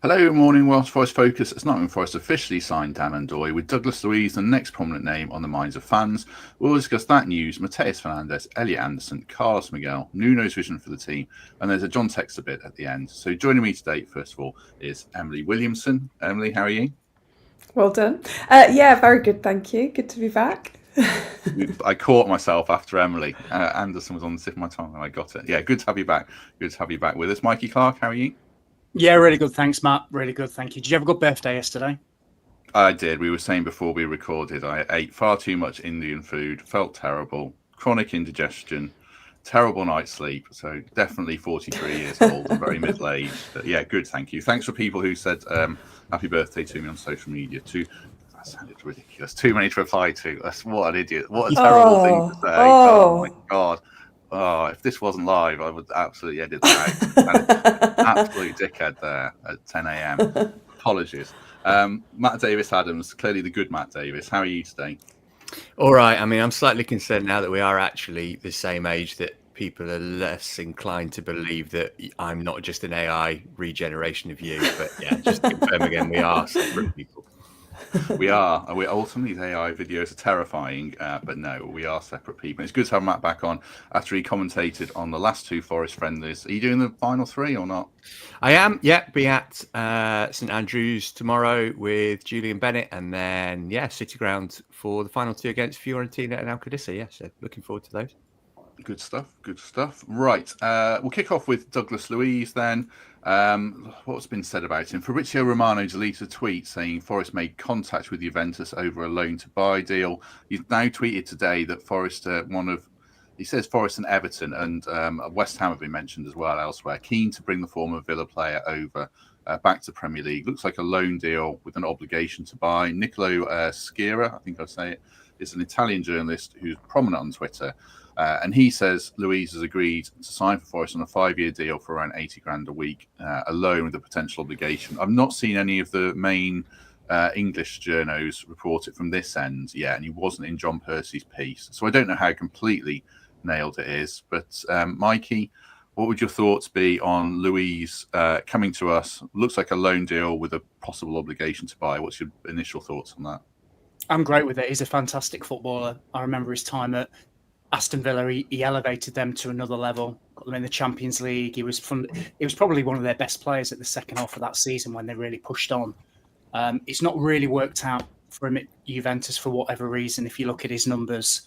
Hello, morning, Welsh Forest Focus. It's Nottingham Forest officially signed Dan Ndoye with Douglas Luiz, the next prominent name on the minds of fans. We'll discuss that news, Mateus Fernandes, Elliot Anderson, Carlos Miguel, Nuno's vision for the team, and there's a John Texter bit at the end. So joining me today, first of all, is Emily Williamson. Emily, how are you? Well done. Yeah, very good, thank you. Good to be back. I caught myself after Emily. Anderson was on the tip of my tongue and I got it. Yeah, good to have you back. Good to have you back with us. Mikey, Clarke, how are you? Yeah, really good. Thanks, Matt. Really good. Thank you. Did you have a good birthday yesterday? I did. We were saying before we recorded, I ate far too much Indian food, felt terrible, chronic indigestion, terrible night's sleep. So definitely 43 years old and very middle-aged. But yeah, good. Thank you. Thanks for people who said happy birthday to me on social media too. That sounded ridiculous. Too many to reply to. That's what an idiot. What a terrible thing to say. Oh my God. Oh, if this wasn't live, I would absolutely edit that out. Absolute dickhead there at 10 a.m. Apologies. Matt Davies-Adams, clearly the good Matt Davies. How are you today? All right. I mean, I'm slightly concerned now that we are actually the same age that people are less inclined to believe that I'm not just an AI regeneration of you. But yeah, just to confirm again, we are separate people. We are. Ultimately, these AI videos are terrifying, but no, we are separate people. It's good to have Matt back on after he commentated on the last two Forest friendlies. Are you doing the final three or not? I am. Yeah, be at St Andrews tomorrow with Julian Bennett, and then City Ground for the final two against Fiorentina and Alcadissa. Yeah, so looking forward to those. Good stuff. Good stuff. Right. We'll kick off with Douglas Luiz then. What's been said about him? Fabrizio Romano deleted a tweet saying Forest made contact with Juventus over a loan to buy deal. He's now tweeted today that Forest he says Forest and Everton and West Ham have been mentioned as well elsewhere, keen to bring the former Villa player over back to Premier League. Looks like a loan deal with an obligation to buy. Nicolo Sciarra, I think I'll say it, is an Italian journalist who's prominent on Twitter. And he says Luiz has agreed to sign for Forest on a 5-year deal for around 80 grand a week, alone with a potential obligation. I've not seen any of the main English journos report it from this end yet, and he wasn't in John Percy's piece. So I don't know how completely nailed it is. But Mikey, what would your thoughts be on Luiz coming to us? Looks like a loan deal with a possible obligation to buy. What's your initial thoughts on that? I'm great with it. He's a fantastic footballer. I remember his time at Aston Villa. He elevated them to another level, got them in the Champions League. He was probably one of their best players at the second half of that season when they really pushed on. It's not really worked out for him at Juventus for whatever reason. If you look at his numbers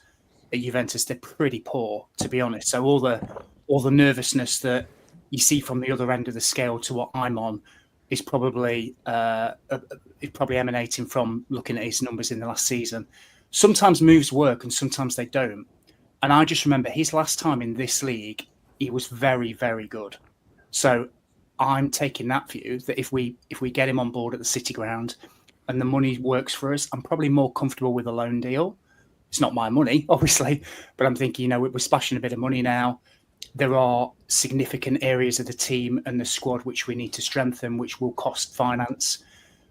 at Juventus, they're pretty poor, to be honest. So all the nervousness that you see from the other end of the scale to what I'm on is probably emanating from looking at his numbers in the last season. Sometimes moves work and sometimes they don't. And I just remember his last time in this league, he was very, very good. So I'm taking that view that if we get him on board at the City Ground and the money works for us, I'm probably more comfortable with a loan deal. It's not my money, obviously, but I'm thinking, we're splashing a bit of money now. There are significant areas of the team and the squad which we need to strengthen, which will cost finance.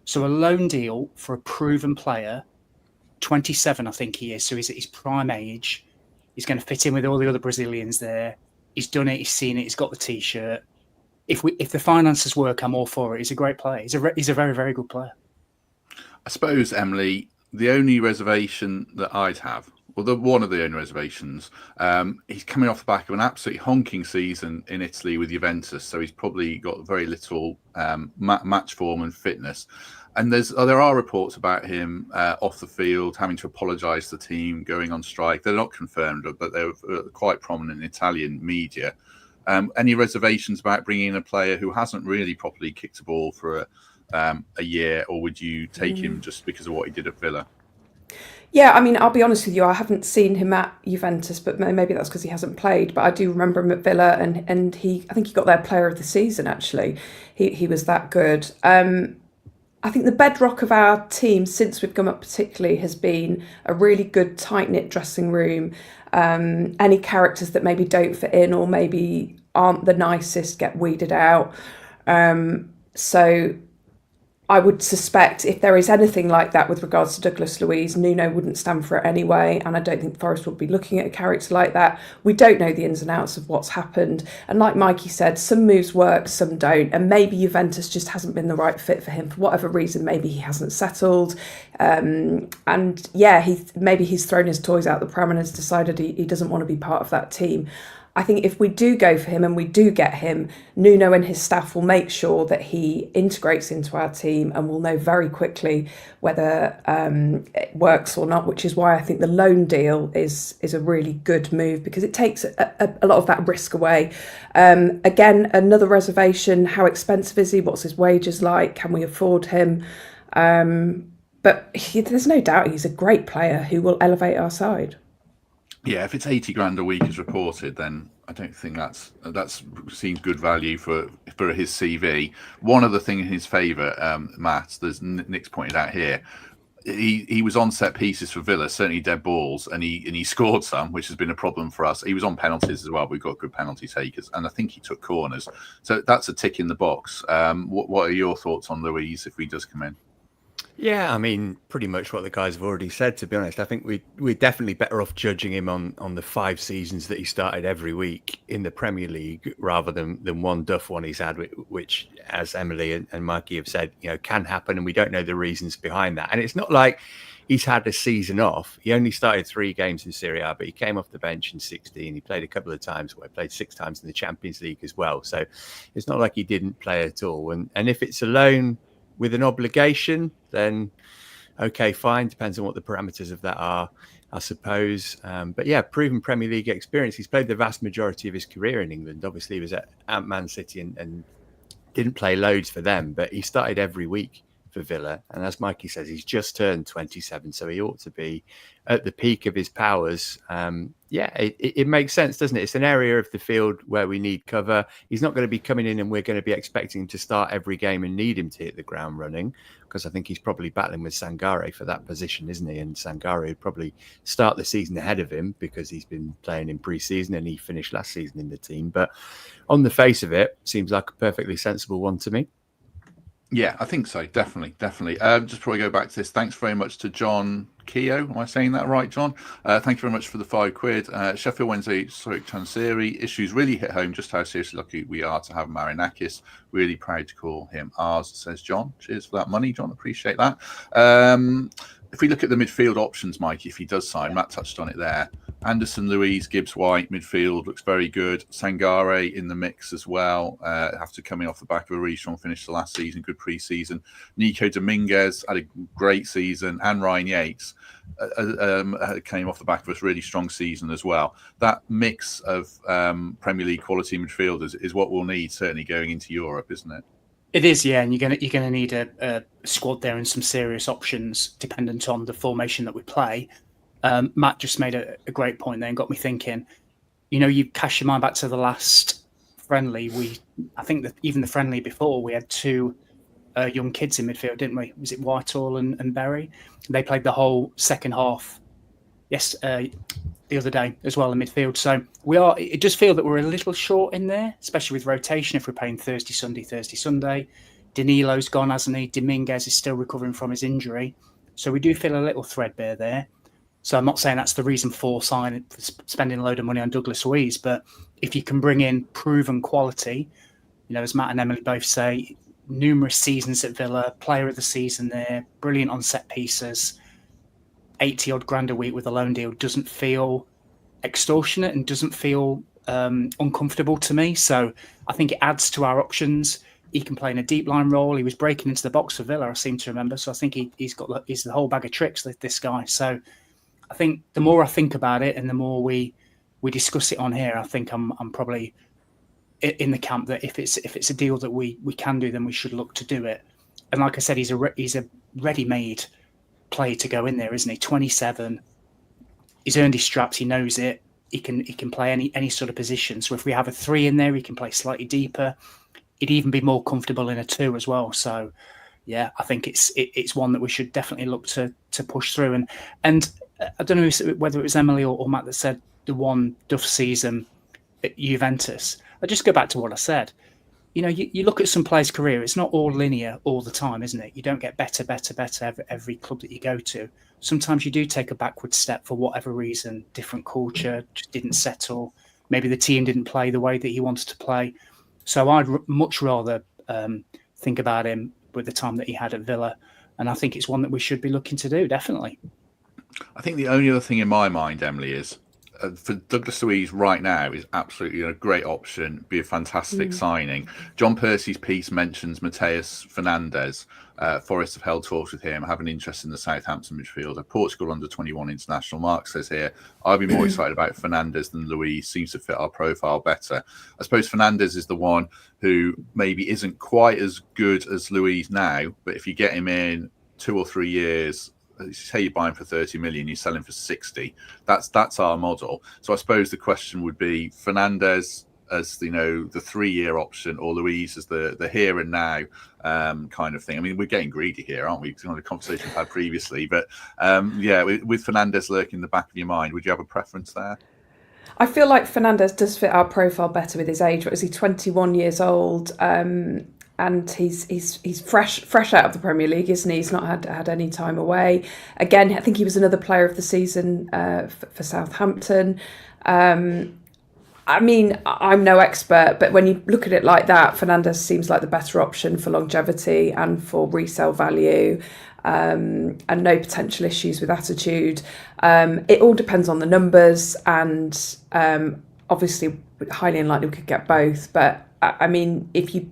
So a loan deal for a proven player, 27, I think he is, so he's at his prime age. He's going to fit in with all the other Brazilians there. He's done it. He's seen it. He's got the T-shirt. If the finances work, I'm all for it. He's a great player. He's a very, very good player. I suppose, Emily, the only reservation that I'd have, one of the only reservations, he's coming off the back of an absolutely honking season in Italy with Juventus, so he's probably got very little match form and fitness. And there are reports about him off the field having to apologise to the team, going on strike. They're not confirmed, but they're quite prominent in Italian media. Any reservations about bringing in a player who hasn't really properly kicked a ball for a year, or would you take him just because of what he did at Villa? Yeah, I mean, I'll be honest with you, I haven't seen him at Juventus, but maybe that's because he hasn't played. But I do remember him at Villa, and I think he got their player of the season, actually. He was that good. I think the bedrock of our team since we've come up particularly has been a really good tight-knit dressing room. Any characters that maybe don't fit in or maybe aren't the nicest get weeded out. So I would suspect if there is anything like that with regards to Douglas Luiz, Nuno wouldn't stand for it anyway, and I don't think Forest would be looking at a character like that. We don't know the ins and outs of what's happened, and like Mikey said, some moves work, some don't, and maybe Juventus just hasn't been the right fit for him for whatever reason. Maybe he hasn't settled, and yeah, maybe he's thrown his toys out the pram and has decided he doesn't want to be part of that team. I think if we do go for him and we do get him, Nuno and his staff will make sure that he integrates into our team, and we'll know very quickly whether it works or not, which is why I think the loan deal is a really good move, because it takes a lot of that risk away. Again, another reservation, how expensive is he? What's his wages like? Can we afford him? But there's no doubt he's a great player who will elevate our side. Yeah, if it's 80 grand a week as reported, then I don't think that's seems good value for his CV. One other thing in his favour, Matt, there's Nick's pointed out here. He was on set pieces for Villa, certainly dead balls, and he scored some, which has been a problem for us. He was on penalties as well. We've got good penalty takers, and I think he took corners. So that's a tick in the box. What are your thoughts on Luiz if he does come in? Yeah, I mean, pretty much what the guys have already said, to be honest. I think we're definitely better off judging him on the 5 seasons that he started every week in the Premier League rather than one duff one he's had, which, as Emily and Mikey have said, can happen, and we don't know the reasons behind that. And it's not like he's had a season off. He only started 3 games in Serie A, but he came off the bench in 16. He played a couple of times, he played 6 times in the Champions League as well. So it's not like he didn't play at all. And if it's a loan with an obligation, then okay, fine. Depends on what the parameters of that are, I suppose. But yeah, proven Premier League experience. He's played the vast majority of his career in England. Obviously, he was at Man City and didn't play loads for them, but he started every week for Villa. And as Mikey says, he's just turned 27, so he ought to be at the peak of his powers. It makes sense, doesn't it? It's an area of the field where we need cover. He's not going to be coming in and we're going to be expecting him to start every game and need him to hit the ground running, because I think he's probably battling with Sangare for that position, isn't he? And Sangare would probably start the season ahead of him because he's been playing in pre-season and he finished last season in the team. But on the face of it, seems like a perfectly sensible one to me. Yeah, I think so. Definitely. Just before I go back to this, thanks very much to John Keogh. Am I saying that right, John? Thank you very much for the £5. Sheffield Wednesday, Chansiri. Issues really hit home just how seriously lucky we are to have Marinakis. Really proud to call him ours, says John. Cheers for that money, John. Appreciate that. If we look at the midfield options, Mikey, if he does sign, Matt touched on it there. Anderson, Luiz, Gibbs, White, midfield looks very good. Sangare in the mix as well, after coming off the back of a really strong finish to last season, good pre-season. Nico Dominguez had a great season, and Ryan Yates came off the back of a really strong season as well. That mix of Premier League quality midfielders is what we'll need, certainly going into Europe, isn't it? It is, yeah, and you're gonna need a squad there and some serious options dependent on the formation that we play. Matt just made a great point there and got me thinking. You cast your mind back to the last friendly. I think that even the friendly before, we had 2 young kids in midfield, didn't we? Was it Whitehall and Berry? They played the whole second half. Yes, the other day as well in midfield. So it does feel that we're a little short in there, especially with rotation. If we're playing Thursday, Sunday. Danilo's gone, hasn't he? Dominguez is still recovering from his injury. So we do feel a little threadbare there. So I'm not saying that's the reason for spending a load of money on Douglas Luiz, but if you can bring in proven quality, as Matt and Emily both say, numerous seasons at Villa, player of the season there, brilliant on set pieces, 80 odd grand a week with a loan deal doesn't feel extortionate and doesn't feel uncomfortable to me. So I think it adds to our options. He can play in a deep line role. He was breaking into the box for Villa, I seem to remember. So I think he's the whole bag of tricks, this guy. So I think the more I think about it and the more we discuss it on here, I think I'm probably in the camp that if it's a deal that we can do, then we should look to do it. And like I said, he's a ready-made player to go in there, isn't he? 27. He's earned his straps. He knows it. He can play any sort of position. So if we have a 3 in there, he can play slightly deeper. He'd even be more comfortable in a 2 as well. So yeah, I think it's one that we should definitely look to push through. And I don't know whether it was Emily or Matt that said the one duff season at Juventus. I just go back to what I said. you know, you look at some players' career, it's not all linear all the time, isn't it? You don't get better every club that you go to. Sometimes you do take a backward step for whatever reason, different culture, just didn't settle. Maybe the team didn't play the way that he wanted to play. So I'd much rather think about him with the time that he had at Villa. And I think it's one that we should be looking to do, definitely. I think the only other thing in my mind, Emily, is for Douglas Luiz right now is absolutely a great option, be a fantastic signing. John Percy's piece mentions Mateus Fernandes. Forest have held talks with him, have an interest in the Southampton midfielder. Portugal under 21 international. Mark says here, I'd be more excited about Fernandes than Luiz, seems to fit our profile better. I suppose Fernandes is the one who maybe isn't quite as good as Luiz now, but if you get him in 2 or 3 years, say you buy him for 30 million, you sell him for 60. That's our model. So I suppose the question would be Fernandes as the 3-year option, or Luiz as the here and now kind of thing. I mean, we're getting greedy here, aren't we? It's kind of a conversation we've had previously, but with Fernandes lurking in the back of your mind, would you have a preference there? I feel like Fernandes does fit our profile better with his age. What is he, 21 years old? And he's fresh out of the Premier League, isn't he? He's not had any time away. Again, I think he was another player of the season for Southampton. I mean, I'm no expert, but when you look at it like that, Fernandes seems like the better option for longevity and for resale value, and no potential issues with attitude. It all depends on the numbers, and obviously highly unlikely we could get both, but I mean, if you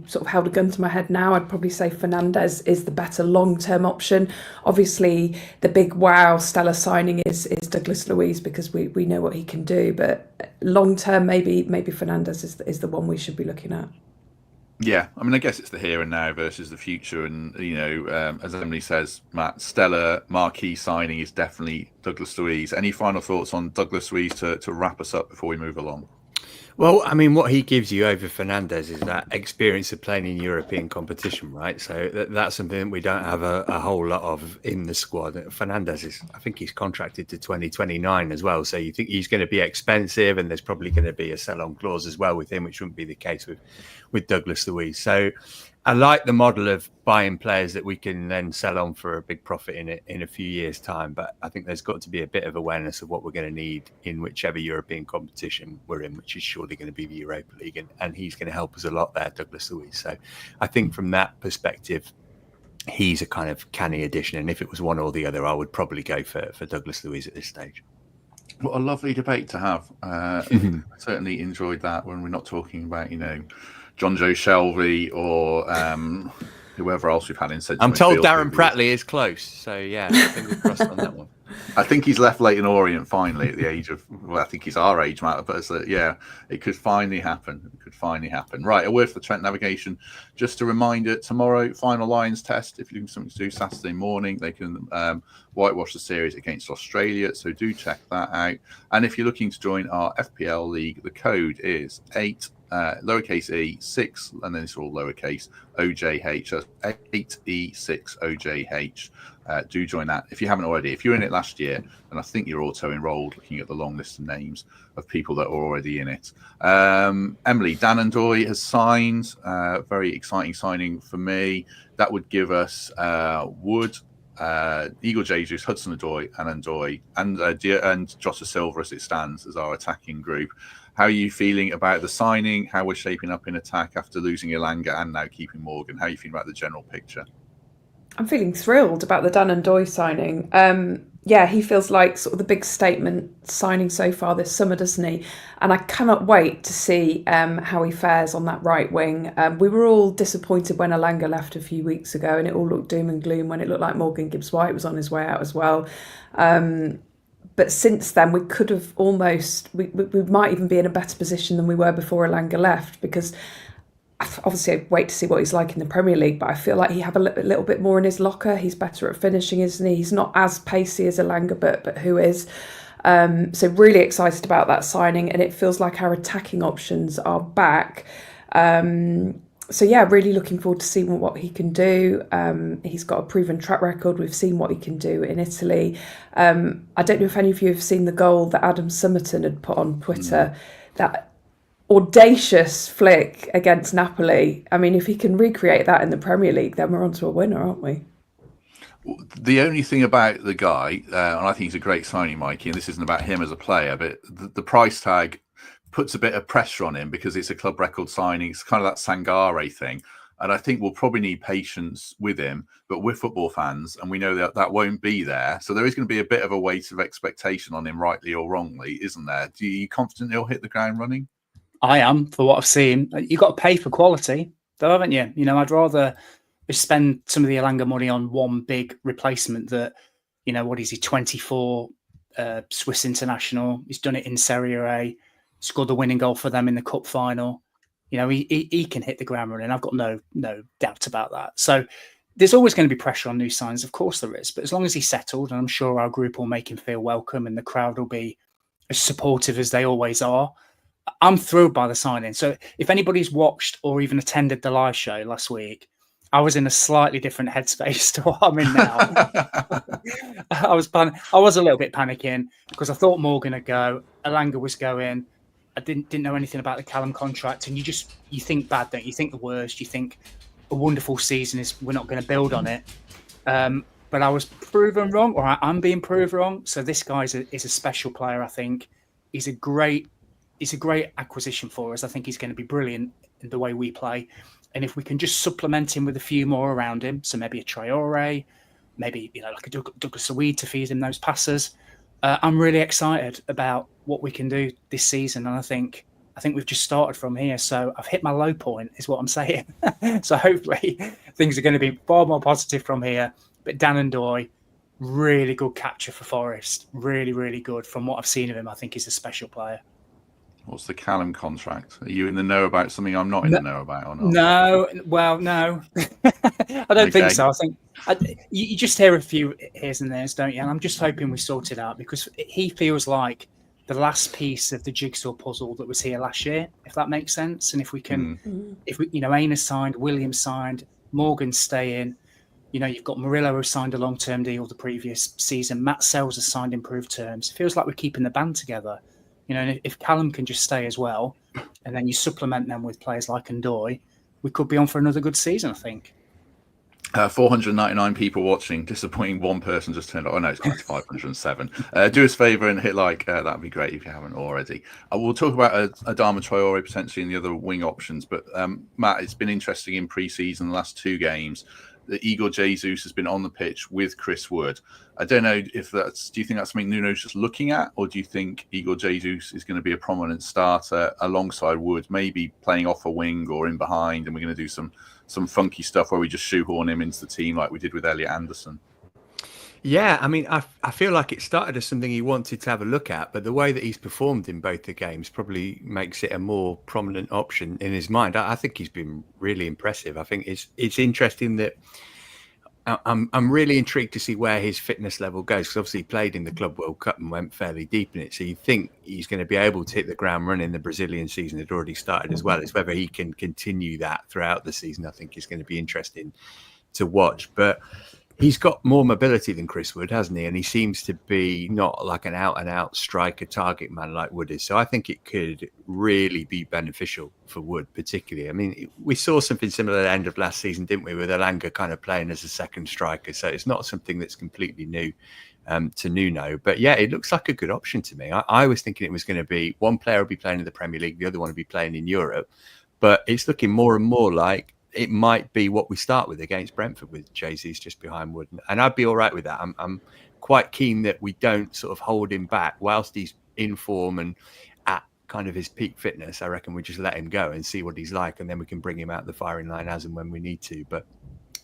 sort of held a gun to my head now, I'd probably say Fernandes is the better long-term option. Obviously, the big wow stellar signing is Douglas Luiz, because we know what he can do. But long-term, maybe Fernandes is the one we should be looking at. Yeah, I mean, I guess it's the here and now versus the future. And, as Emily says, Matt, stellar marquee signing is definitely Douglas Luiz. Any final thoughts on Douglas Luiz to wrap us up before we move along? Well, I mean, what he gives you over Fernandes is that experience of playing in European competition, right? So that's something we don't have a whole lot of in the squad. Fernandes I think he's contracted to 2029 as well. So you think he's going to be expensive, and there's probably going to be a sell-on clause as well with him, which wouldn't be the case with Douglas Luiz. So I like the model of buying players that we can then sell on for a big profit in a few years' time. But I think there's got to be a bit of awareness of what we're going to need in whichever European competition we're in, which is surely going to be the Europa League. And he's going to help us a lot there, Douglas Luiz. So I think from that perspective, he's a kind of canny addition. And if it was one or the other, I would probably go for Douglas Luiz at this stage. What a lovely debate to have. I certainly enjoyed that when we're not talking about, John Joe Shelby or whoever else we've had in central. I'm told Darren Pratley is close, so yeah, fingers crossed on that one. I think he's left Leyton Orient finally at the age of, well, I think he's our age, Matt, but it could finally happen. Right, a word for Trent Navigation. Just a reminder, tomorrow, final Lions test. If you're looking for something to do Saturday morning, they can whitewash the series against Australia, so do check that out. And if you're looking to join our FPL league, the code is 8 lowercase e 6, and then it's all lowercase OJH. That's 8E6 OJH. Do join that if you haven't already. If you're in it last year, and I think you're auto enrolled, looking at the long list of names of people that are already in it. Emily, Dan Ndoye has signed. Very exciting signing for me. That would give us Wood, Igor Jesus, Hudson-Odoi, and Ndoye, and Jota Silva as it stands as our attacking group. How are you feeling about the signing? How we're shaping up in attack after losing Elanga and now keeping Morgan? How are you feeling about the general picture? I'm feeling thrilled about the Dan Ndoye signing. He feels like sort of the big statement signing so far this summer, doesn't he? And I cannot wait to see how he fares on that right wing. We were all disappointed when Elanga left a few weeks ago, and it all looked doom and gloom when it looked like Morgan Gibbs-White was on his way out as well. But since then, we could have almost, we might even be in a better position than we were before Elanga left, because obviously I wait to see what he's like in the Premier League, but I feel like he have a little bit more in his locker. He's better at finishing, isn't he? He's not as pacey as Elanga, but who is? So really excited about that signing, and it feels like our attacking options are back. Really looking forward to seeing what he can do. He's got a proven track record. We've seen what he can do in Italy. I don't know if any of you have seen the goal that Adam Summerton had put on Twitter. That audacious flick against Napoli. I mean, if he can recreate that in the Premier League, then we're on to a winner, aren't we? The only thing about the guy, and I think he's a great signing, Mikey, and this isn't about him as a player, but the price tag puts a bit of pressure on him because it's a club record signing. It's kind of that Sangare thing. And I think we'll probably need patience with him, but we're football fans and we know that that won't be there. So there is going to be a bit of a weight of expectation on him, rightly or wrongly, isn't there? Do you confident he'll hit the ground running? I am, for what I've seen. You've got to pay for quality, though, haven't you? You know, I'd rather spend some of the Elanga money on one big replacement that, you know, what is he, 24, Swiss international. He's done it in Serie A, scored the winning goal for them in the cup final. You know, he can hit the ground running. I've got no doubt about that. So there's always going to be pressure on new signs. Of course there is. But as long as he's settled, and I'm sure our group will make him feel welcome and the crowd will be as supportive as they always are, I'm thrilled by the signing. So if anybody's watched or even attended the live show last week, I was in a slightly different headspace to what I'm in now. I was a little bit panicking because I thought Morgan would go, Elanga was going. I didn't know anything about the Callum contract, and you think bad, don't you? You think the worst. You think a wonderful season is we're not going to build on it. But I was proven wrong, or I'm being proved wrong. So this guy is a special player. I think he's a great acquisition for us. I think he's going to be brilliant in the way we play. And if we can just supplement him with a few more around him, so maybe a Traore, maybe like a Douglas Luiz to feed him those passes, I'm really excited about what we can do this season. And I think we've just started from here. So I've hit my low point, is what I'm saying. So hopefully things are going to be far more positive from here. But Dan Ndoye, really good catcher for Forest. Really, really good. From what I've seen of him, I think he's a special player. What's the Callum contract? Are you in the know about something I'm not in the know about or not? No. Well, no. I don't think so. I think you just hear a few here's and there's, don't you? And I'm just hoping we sort it out because he feels like the last piece of the jigsaw puzzle that was here last year, if that makes sense. And if we can, if we, Aina's signed, Williams signed, Morgan's staying, you've got Murillo who signed a long-term deal the previous season. Matt Sells has signed improved terms. It feels like we're keeping the band together. And if Callum can just stay as well, and then you supplement them with players like Ndoye, we could be on for another good season, I think. 499 people watching. Disappointing one person just turned up. Oh, no, it's 507. Do us a favour and hit like. That'd be great if you haven't already. We'll talk about Adama, Traore potentially and the other wing options. But Matt, it's been interesting in pre-season, the last two games. That Igor Jesus has been on the pitch with Chris Wood. I don't know if do you think that's something Nuno's just looking at, or do you think Igor Jesus is going to be a prominent starter alongside Wood, maybe playing off a wing or in behind, and we're going to do some funky stuff where we just shoehorn him into the team like we did with Elliot Anderson? Yeah, I mean, I feel like it started as something he wanted to have a look at, but the way that he's performed in both the games probably makes it a more prominent option in his mind. I think he's been really impressive. I think it's interesting that I'm really intrigued to see where his fitness level goes, because obviously he played in the Club World Cup and went fairly deep in it. So you think he's going to be able to hit the ground running. The Brazilian season had already started as well. It's whether he can continue that throughout the season, I think is going to be interesting to watch. But he's got more mobility than Chris Wood, hasn't he? And he seems to be not like an out-and-out striker target man like Wood is. So I think it could really be beneficial for Wood, particularly. I mean, we saw something similar at the end of last season, didn't we, with Elanga kind of playing as a second striker. So it's not something that's completely new to Nuno. But yeah, it looks like a good option to me. I was thinking it was going to be one player will be playing in the Premier League, the other one will be playing in Europe. But it's looking more and more like it might be what we start with against Brentford with Jesus just behind Wood. And I'd be all right with that. I'm quite keen that we don't sort of hold him back whilst he's in form and at kind of his peak fitness. I reckon we just let him go and see what he's like, and then we can bring him out the firing line as and when we need to. But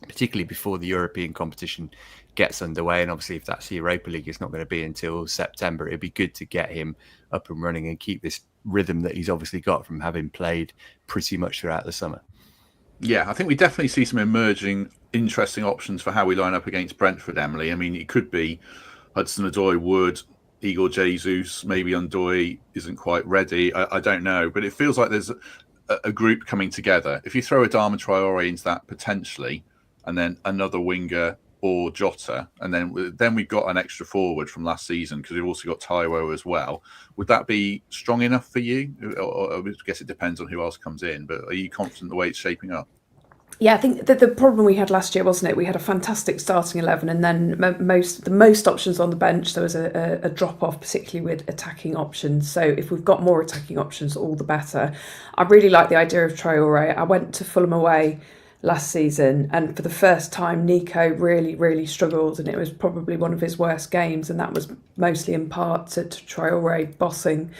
particularly before the European competition gets underway, and obviously if that's the Europa League, it's not going to be until September. It'd be good to get him up and running and keep this rhythm that he's obviously got from having played pretty much throughout the summer. Yeah, I think we definitely see some emerging interesting options for how we line up against Brentford, Emily. I mean, it could be Hudson-Odoi, Wood, Igor Jesus, maybe Ndoye isn't quite ready. I don't know, but it feels like there's a group coming together. If you throw Adama Traore into that potentially, and then another winger or Jota, and then we've got an extra forward from last season because we've also got Taiwo as well. Would that be strong enough for you? Or I guess it depends on who else comes in, but are you confident the way it's shaping up? Yeah, I think that the problem we had last year, wasn't it? We had a fantastic starting 11, and then the most options on the bench. There was a drop off, particularly with attacking options. So if we've got more attacking options, all the better. I really like the idea of Traore. I went to Fulham away last season, and for the first time Nico really struggled, and it was probably one of his worst games, and that was mostly in part to Traore bossing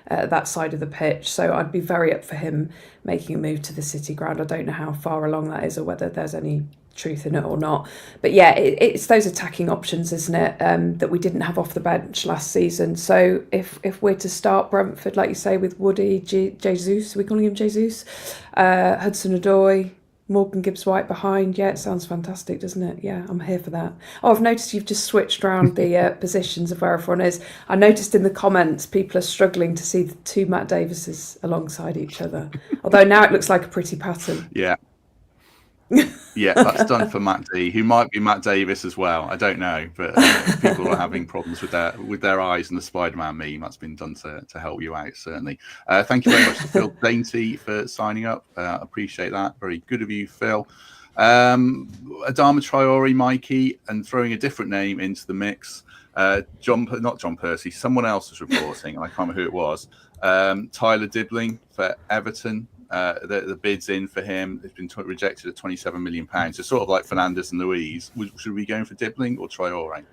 that side of the pitch. So I'd be very up for him making a move to the City ground. I don't know how far along that is or whether there's any truth in it or not, but yeah, it's those attacking options, isn't it, that we didn't have off the bench last season. So if we're to start Brentford, like you say, with Woody, Jesus, are we calling him Jesus, Hudson-Odoi, Morgan Gibbs-White behind. Yeah, it sounds fantastic, doesn't it? Yeah, I'm here for that. Oh, I've noticed you've just switched around the positions of where everyone is. I noticed in the comments people are struggling to see the two Matt Davies alongside each other. Although now it looks like a pretty pattern. Yeah. Yeah, that's done for Matt D, who might be Matt Davies as well. I don't know, but people are having problems with their eyes, and the Spider-Man meme that's been done to help you out, certainly. Thank you very much to Phil Dainty for signing up. Appreciate that. Very good of you, Phil. Adama Traore, Mikey, and throwing a different name into the mix. Not John Percy, someone else was reporting, and I can't remember who it was. Tyler Dibling for Everton. The bid's in for him. It's been rejected at £27 million. So sort of like Fernandes and Luiz. Should we go in for Dibling or Traore?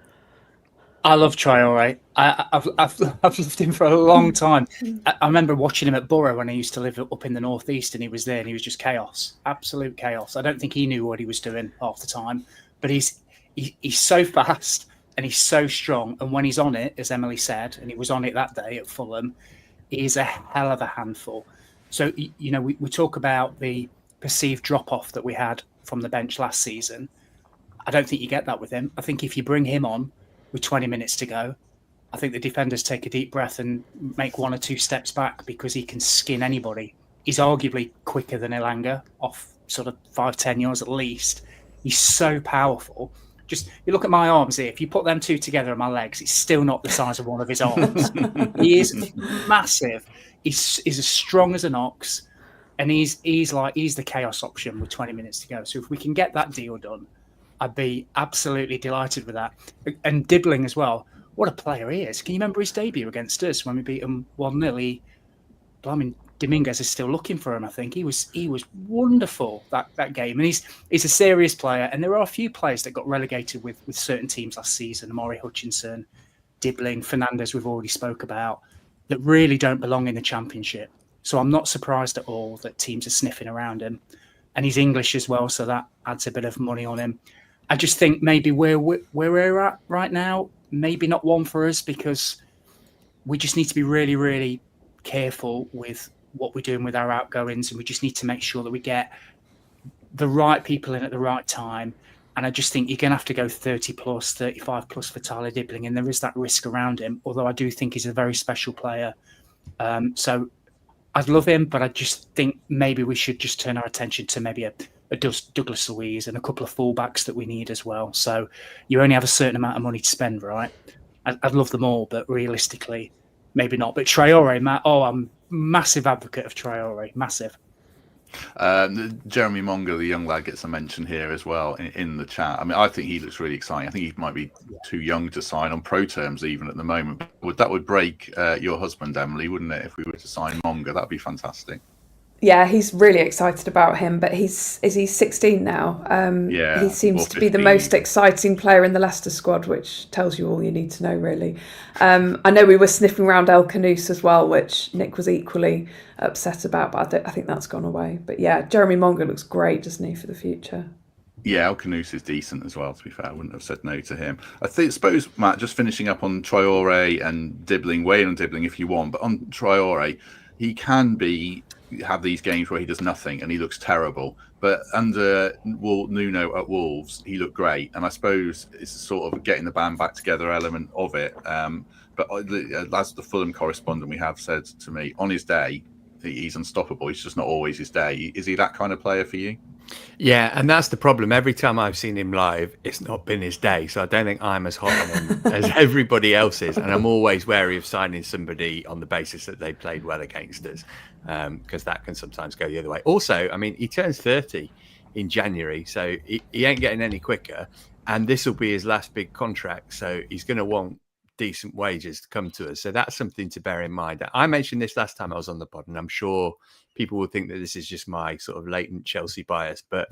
I love Traore. I've loved him for a long time. I remember watching him at Borough when I used to live up in the northeast, and he was there, and he was just chaos, absolute chaos. I don't think he knew what he was doing half the time, but he's so fast and he's so strong. And when he's on it, as Emily said, and he was on it that day at Fulham, he is a hell of a handful. So, you know, we talk about the perceived drop-off that we had from the bench last season. I don't think you get that with him. I think if you bring him on with 20 minutes to go, I think the defenders take a deep breath and make one or two steps back because he can skin anybody. He's arguably quicker than Elanga, off sort of 5-10 yards at least. He's so powerful. Just, you look at my arms here. If you put them two together on my legs, it's still not the size of one of his arms. He is massive. He's as strong as an ox, and he's the chaos option with 20 minutes to go. So if we can get that deal done, I'd be absolutely delighted with that. And Dibling as well. What a player he is. Can you remember his debut against us when we beat him 1-0? Dominguez is still looking for him, I think. He was wonderful that game. And he's a serious player. And there are a few players that got relegated with certain teams last season. Amari Hutchinson, Dibling, Fernandes we've already spoke about, that really don't belong in the Championship. So I'm not surprised at all that teams are sniffing around him. And he's English as well, so that adds a bit of money on him. I just think maybe where we're at right now, maybe not one for us, because we just need to be really, really careful with what we're doing with our outgoings, and we just need to make sure that we get the right people in at the right time. And I just think you're going to have to go 30 plus, 35 plus for Tyler Dibling, and there is that risk around him, although I do think he's a very special player. So I'd love him, but I just think maybe we should just turn our attention to maybe a Douglas Luiz and a couple of fullbacks that we need as well. So you only have a certain amount of money to spend, right? I'd love them all, but realistically, maybe not. But Traore, Matt, I'm a massive advocate of Traore, massive. Jeremy Monger, the young lad, gets a mention here as well in the chat. I mean, I think he looks really exciting. I think he might be too young to sign on pro terms even at the moment. That would break your husband, Emily, wouldn't it? If we were to sign Monger, that'd be fantastic. Yeah, he's really excited about him, but is he 16 now? Yeah, he seems to be the most exciting player in the Leicester squad, which tells you all you need to know, really. I know we were sniffing around El Canouse as well, which Nick was equally upset about, but I think that's gone away. But yeah, Jeremy Monger looks great, doesn't he, for the future? Yeah, El Canouse is decent as well, to be fair. I wouldn't have said no to him. I suppose, Matt, just finishing up on Traore and Dibling, weigh in on Dibling if you want, but on Traore, he can have these games where he does nothing and he looks terrible, but under Nuno at Wolves he looked great, and I suppose it's sort of getting the band back together element of it. But as the Fulham correspondent we have said to me, on his day he's unstoppable. It's just not always his day. Is he that kind of player for you? Yeah, and that's the problem. Every time I've seen him live, it's not been his day. So I don't think I'm as hot on him as everybody else is. And I'm always wary of signing somebody on the basis that they played well against us, because that can sometimes go the other way. Also, I mean, he turns 30 in January, so he ain't getting any quicker. And this will be his last big contract. So he's going to want decent wages to come to us. So that's something to bear in mind. I mentioned this last time I was on the pod, and I'm sure people will think that this is just my sort of latent Chelsea bias, but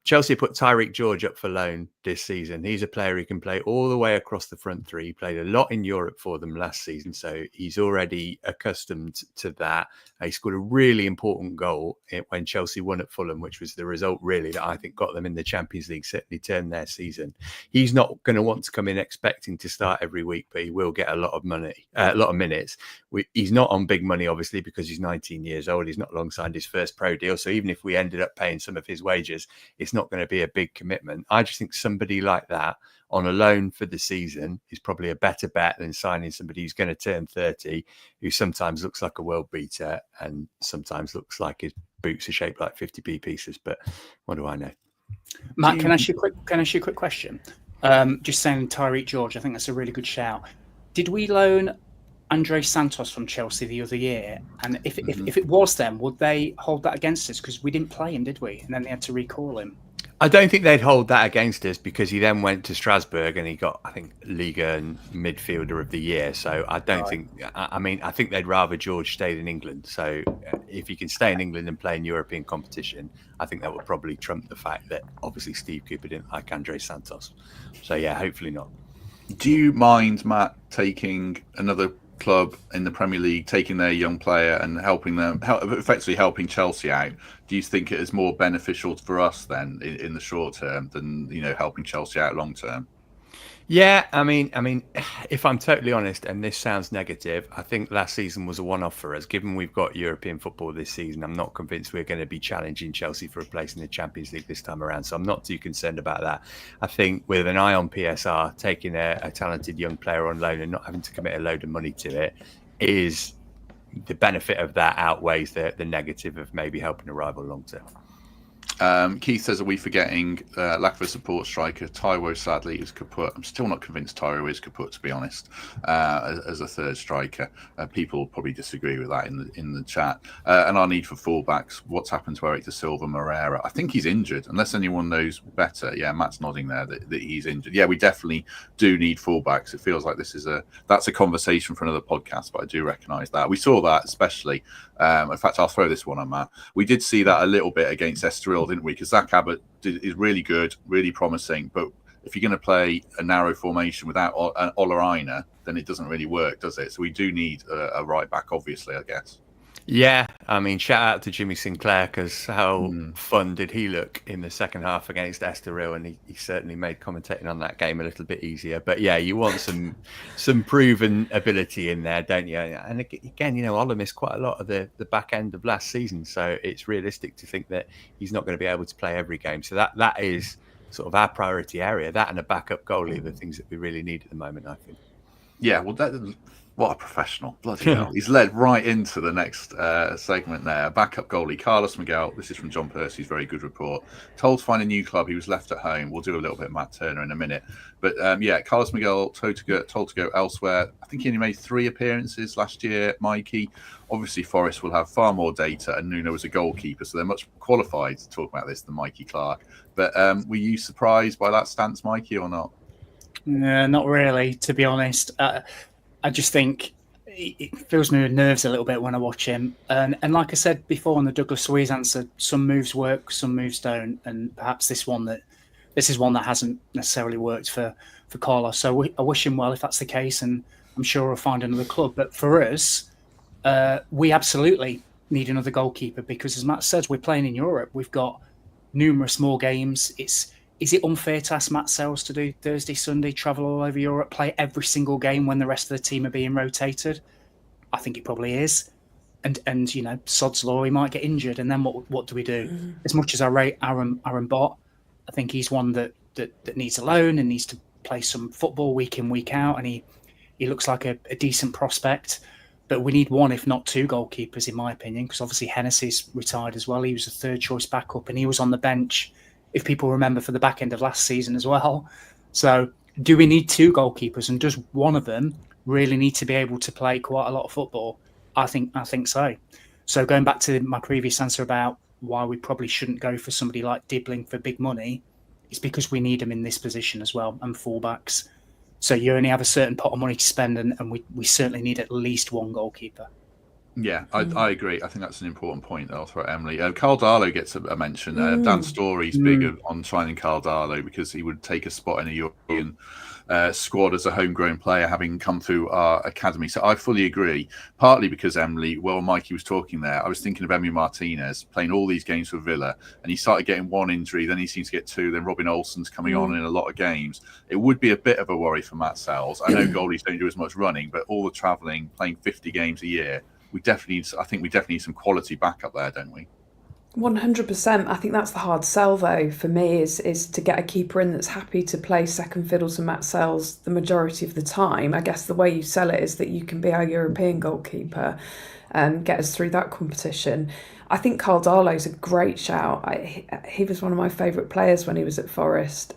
Chelsea put Tyrique George up for loan this season. He's a player who can play all the way across the front three. He played a lot in Europe for them last season, so he's already accustomed to that. He scored a really important goal when Chelsea won at Fulham, which was the result really that I think got them in the Champions League, certainly turned their season. He's not going to want to come in expecting to start every week, but he will get a lot of money, a lot of minutes. He's not on big money, obviously, because he's 19 years old. He's not long signed his first pro deal, so even if we ended up paying some of his wages, it's not going to be a big commitment. I just think somebody like that on a loan for the season is probably a better bet than signing somebody who's going to turn 30, who sometimes looks like a world beater and sometimes looks like his boots are shaped like 50p pieces. But what do I know? Matt, can I ask you a quick question? Just saying Tyrique George, I think that's a really good shout. Did we loan Andre Santos from Chelsea the other year? And if it was them, would they hold that against us? Because we didn't play him, did we? And then they had to recall him. I don't think they'd hold that against us because he then went to Strasbourg and he got, I think, Liga and midfielder of the year. So I don't think, I mean, I think they'd rather George stayed in England. So if he can stay in England and play in European competition, I think that would probably trump the fact that obviously Steve Cooper didn't like Andre Santos. So yeah, hopefully not. Do you mind, Matt, taking another club in the Premier League, taking their young player and helping them, effectively helping Chelsea out? Do you think it is more beneficial for us then in the short term than, you know, helping Chelsea out long term? Yeah, I mean, if I'm totally honest, and this sounds negative, I think last season was a one-off for us. Given we've got European football this season, I'm not convinced we're going to be challenging Chelsea for a place in the Champions League this time around. So I'm not too concerned about that. I think with an eye on PSR, taking a talented young player on loan and not having to commit a load of money to it is the benefit of that outweighs the negative of maybe helping a rival long term. Keith says, are we forgetting lack of a support striker? Taiwo sadly is kaput. I'm still not convinced Taiwo is kaput, to be honest, as a third striker. People will probably disagree with that in the chat. And our need for fullbacks. What's happened to Eric da Silva Moreira? I think he's injured, unless anyone knows better. Yeah, Matt's nodding there that he's injured. Yeah, we definitely do need fullbacks. It feels like that's a conversation for another podcast, but I do recognise that. We saw that especially. In fact, I'll throw this one on Matt. We did see that a little bit against Estoril, didn't we? Because Zach Abbott is really good, really promising. But if you're going to play a narrow formation without Ola Aina, then it doesn't really work, does it? So we do need a right back, obviously, I guess. Yeah, I mean, shout out to Jimmy Sinclair, because how fun did he look in the second half against Estoril, and he certainly made commentating on that game a little bit easier. But yeah, you want some proven ability in there, don't you? And again, you know, Ola missed quite a lot of the back end of last season, so it's realistic to think that he's not going to be able to play every game. So that is sort of our priority area. That and a backup goalie are the things that we really need at the moment, I think. Yeah, well, what a professional. Bloody hell. He's led right into the next segment there. Backup goalie, Carlos Miguel. This is from John Percy's very good report. Told to find a new club. He was left at home. We'll do a little bit of Matt Turner in a minute. But yeah, Carlos Miguel told to go elsewhere. I think he only made 3 appearances last year, Mikey. Obviously, Forest will have far more data, and Nuno was a goalkeeper, so they're much qualified to talk about this than Mikey Clarke. But were you surprised by that stance, Mikey, or not? No, not really, to be honest. I just think it fills me with nerves a little bit when I watch him. And like I said before on the Douglas Luiz answer, some moves work, some moves don't. And perhaps this is one that hasn't necessarily worked for Carlos. So I wish him well if that's the case, and I'm sure he'll find another club. But for us, we absolutely need another goalkeeper because, as Matt says, we're playing in Europe. We've got numerous more games. Is it unfair to ask Matt Sells to do Thursday, Sunday, travel all over Europe, play every single game when the rest of the team are being rotated? I think it probably is. And you know, sod's law, he might get injured. And then what do we do? Mm-hmm. As much as I rate Aaron Bott, I think he's one that needs a loan and needs to play some football week in, week out. And he looks like a decent prospect. But we need one, if not two goalkeepers, in my opinion, because obviously Hennessy's retired as well. He was a third choice backup and he was on the bench, if people remember, for the back end of last season as well. So do we need two goalkeepers, and does one of them really need to be able to play quite a lot of football? I think so. So going back to my previous answer about why we probably shouldn't go for somebody like Dibling for big money, it's because we need them in this position as well, and fullbacks. So you only have a certain pot of money to spend, and we certainly need at least one goalkeeper. Yeah, I agree. I think that's an important point that I'll throw at Emily. Carl Darlow gets a mention. Dan Story's big on signing Carl Darlow because he would take a spot in a European squad as a homegrown player, having come through our academy. So I fully agree, partly because Emily, well, Mikey was talking there, I was thinking of Emi Martinez playing all these games for Villa, and he started getting one injury, then he seems to get two, then Robin Olsen's coming on in a lot of games. It would be a bit of a worry for Matt Sells. I know goalies don't do as much running, but all the travelling, playing 50 games a year, I think we definitely need some quality backup there, don't we? 100%. I think that's the hard sell, though, for me, is to get a keeper in that's happy to play second fiddle to Matt Sells the majority of the time. I guess the way you sell it is that you can be our European goalkeeper and get us through that competition. I think Carl Darlow's a great shout. He was one of my favourite players when he was at Forest.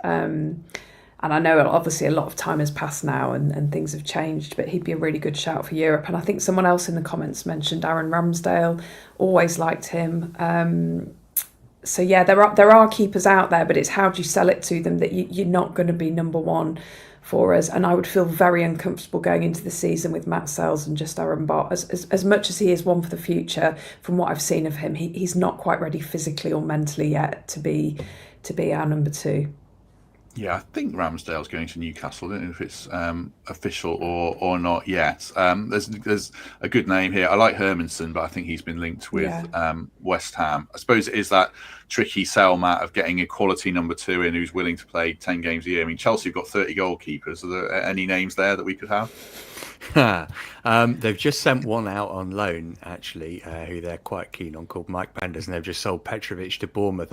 And I know obviously a lot of time has passed now and things have changed, but he'd be a really good shout for Europe. And I think someone else in the comments mentioned Aaron Ramsdale. Always liked him. So yeah, there are keepers out there, but it's how do you sell it to them that you're not going to be number one for us. And I would feel very uncomfortable going into the season with Matt Sells and just Aaron Bott. As much as he is one for the future, from what I've seen of him, he's not quite ready physically or mentally yet to be our number two. Yeah, I think Ramsdale's going to Newcastle. I don't know if it's official or not yet. There's a good name here. I like Hermanson, but I think he's been linked with West Ham. I suppose it is that tricky sell, Matt, of getting a quality number two in who's willing to play 10 games a year. I mean, Chelsea have got 30 goalkeepers. Are there any names there that we could have? They've just sent one out on loan, actually, who they're quite keen on, called Mike Penders, and they've just sold Petrovic to Bournemouth.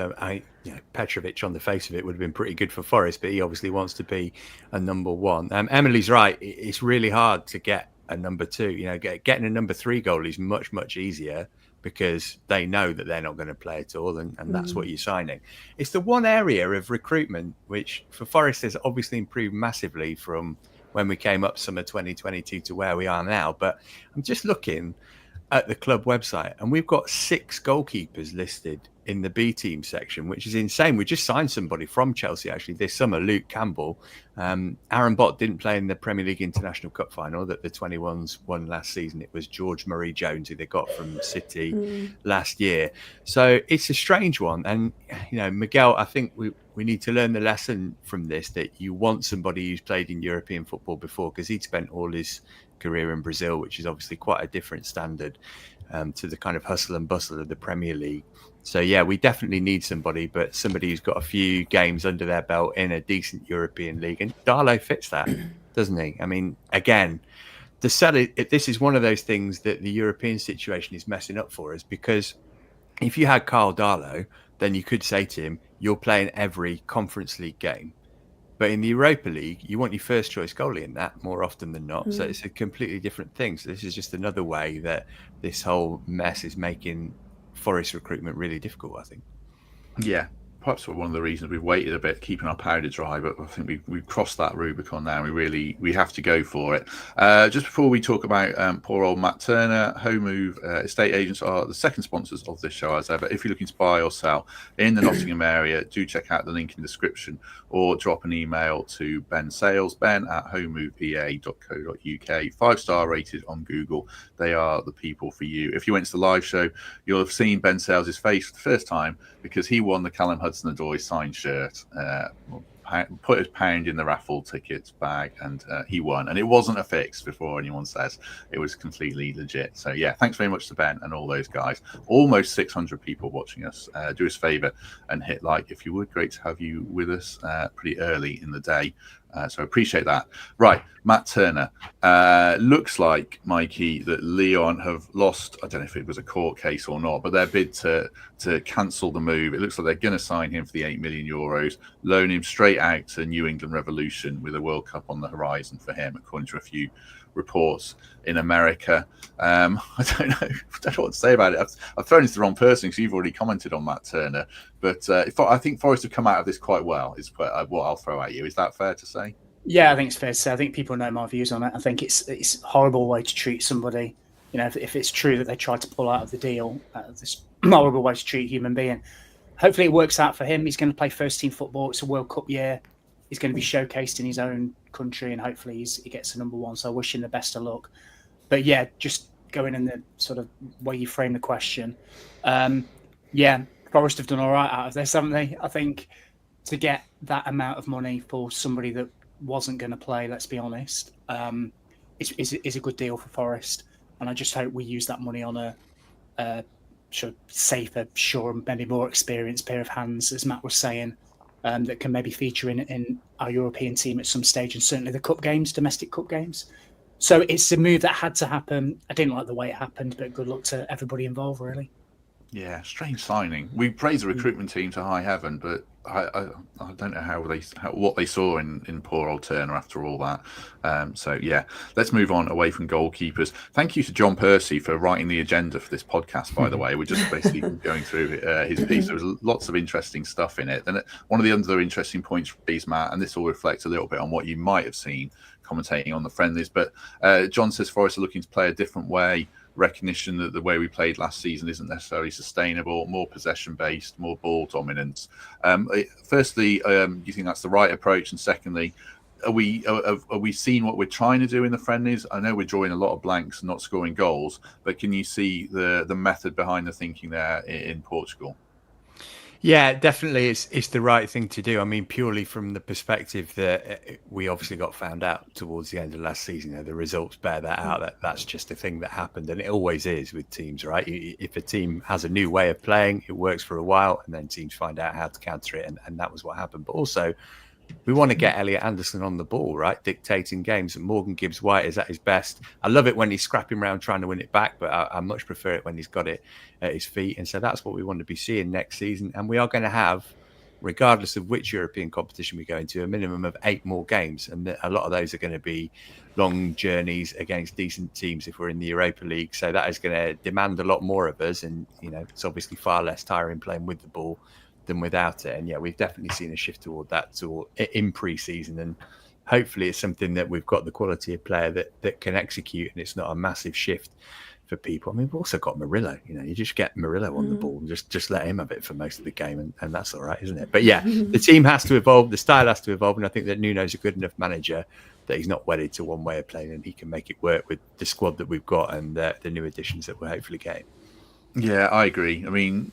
Petrovic on the face of it would have been pretty good for Forest, but he obviously wants to be a number one. Emily's right; it's really hard to get a number two. Getting a number three goal is much easier because they know that they're not going to play at all, and that's what you're signing. It's the one area of recruitment which, for Forest, has obviously improved massively from when we came up summer 2022 to where we are now. But I'm just looking at the club website, and we've got 6 goalkeepers listed in the B team section, which is insane. We just signed somebody from Chelsea actually this summer, Luke Campbell. Aaron Bott didn't play in the Premier League International Cup final that the 21s won last season. It was George Murray-Jones, who they got from City last year. So it's a strange one. And, Miguel, I think we need to learn the lesson from this, that you want somebody who's played in European football before, because he'd spent all his career in Brazil, which is obviously quite a different standard to the kind of hustle and bustle of the Premier League. So, yeah, we definitely need somebody, but somebody who's got a few games under their belt in a decent European league. And Darlow fits that, doesn't he? I mean, again, this is one of those things that the European situation is messing up for us, because if you had Carl Darlow, then you could say to him, you're playing every Conference League game. But in the Europa League, you want your first choice goalie in that more often than not. So it's a completely different thing. So this is just another way that this whole mess is making Forest recruitment really difficult, I think. Yeah, perhaps one of the reasons we've waited a bit, keeping our powder dry, but I think we've crossed that Rubicon now. We have to go for it. Just before we talk about poor old Matt Turner, Home Move estate agents are the second sponsors of this show as ever. If you're looking to buy or sell in the Nottingham area, do check out the link in the description or drop an email to Ben Sales, ben@homemovea.co.uk. 5-star rated on Google. They are the people for you. If you went to the live show, you'll have seen Ben Sales' face for the first time, because he won the Callum Hudson-Odoi signed shirt. Put his pound in the raffle tickets bag, and he won. And it wasn't a fix, before anyone says. It was completely legit. So yeah, thanks very much to Ben and all those guys. Almost 600 people watching us. Do us a favour and hit like if you would. Great to have you with us pretty early in the day. So I appreciate that. Right, Matt Turner. Looks like, Mikey, that Lyon have lost, I don't know if it was a court case or not, but their bid to cancel the move. It looks like they're going to sign him for the €8 million, loan him straight out to New England Revolution with a World Cup on the horizon for him, according to a few reports in America. I don't know what to say about it. I've thrown it to the wrong person because you've already commented on Matt Turner, but I think Forest have come out of this quite well. Is what I'll throw at you. Is that fair to say? Yeah, I think it's fair to say. I think people know my views on it. I think it's a horrible way to treat somebody. You know, if it's true that they tried to pull out of the deal, this horrible way to treat a human being. Hopefully it works out for him. He's going to play first team football. It's a World Cup year. He's going to be showcased in his own country, and hopefully he gets a number one. So I wish him the best of luck. But yeah, just going in the sort of way you frame the question. Forest have done all right out of this, haven't they? I think to get that amount of money for somebody that wasn't going to play, let's be honest, is a good deal for Forest. And I just hope we use that money on a safer, sure, and maybe more experienced pair of hands, as Matt was saying, that can maybe feature in our European team at some stage, and certainly the cup games, domestic cup games. So it's a move that had to happen. I didn't like the way it happened, but good luck to everybody involved, really. Yeah, strange signing. We praise the recruitment team to high heaven, but I don't know what they saw in poor old Turner after all that. So yeah, let's move on away from goalkeepers. Thank you to John Percy for writing the agenda for this podcast. By the way, we're just basically going through his piece. There was lots of interesting stuff in it, and one of the other interesting points for these, Matt, and this will reflect a little bit on what you might have seen commentating on the friendlies. But John says Forest are looking to play a different way. Recognition that the way we played last season isn't necessarily sustainable, more possession based, more ball dominance. Firstly, do you think that's the right approach? And secondly, are we seeing what we're trying to do in the friendlies? I know we're drawing a lot of blanks and not scoring goals, but can you see the method behind the thinking there in Portugal? Yeah, definitely, it's the right thing to do. I mean, purely from the perspective that we obviously got found out towards the end of last season. You know, the results bear that out. That's just a thing that happened, and it always is with teams, right? If a team has a new way of playing, it works for a while, and then teams find out how to counter it, and that was what happened. But also, we want to get Elliot Anderson on the ball, right? Dictating games. And Morgan Gibbs-White is at his best. I love it when he's scrapping around trying to win it back, but I much prefer it when he's got it at his feet. And so that's what we want to be seeing next season. And we are going to have, regardless of which European competition we go into, a minimum of 8 more games. And a lot of those are going to be long journeys against decent teams if we're in the Europa League. So that is going to demand a lot more of us. And, you know, it's obviously far less tiring playing with the ball than without it. And yeah, we've definitely seen a shift toward that in pre-season, and hopefully it's something that we've got the quality of player that can execute, and it's not a massive shift for people. I mean, we've also got Murillo. You know, you just get Murillo on the ball and just let him have it for most of the game, and that's all right, isn't it? But yeah, the team has to evolve, the style has to evolve, and I think that Nuno's a good enough manager that he's not wedded to one way of playing, and he can make it work with the squad that we've got and the new additions that we're hopefully getting. Yeah, I agree. I mean,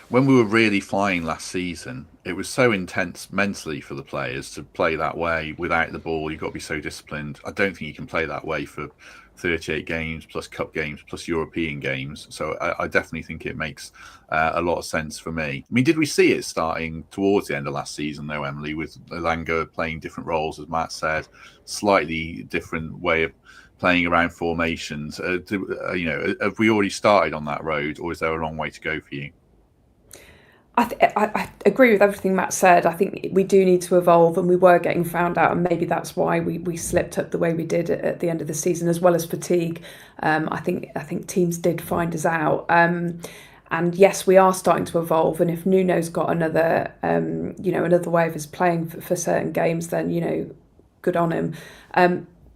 when we were really flying last season, it was so intense mentally for the players to play that way without the ball. You've got to be so disciplined. I don't think you can play that way for 38 games plus cup games plus European games. So I definitely think it makes a lot of sense for me. I mean, did we see it starting towards the end of last season, though, Emily, with Elanga playing different roles, as Matt said, slightly different way of playing around formations? Have we already started on that road, or is there a long way to go for you? I agree with everything Matt said. I think we do need to evolve, and we were getting found out, and maybe that's why we slipped up the way we did at the end of the season, as well as fatigue. I think teams did find us out. And yes, we are starting to evolve. And if Nuno's got another way of his playing for certain games, then good on him.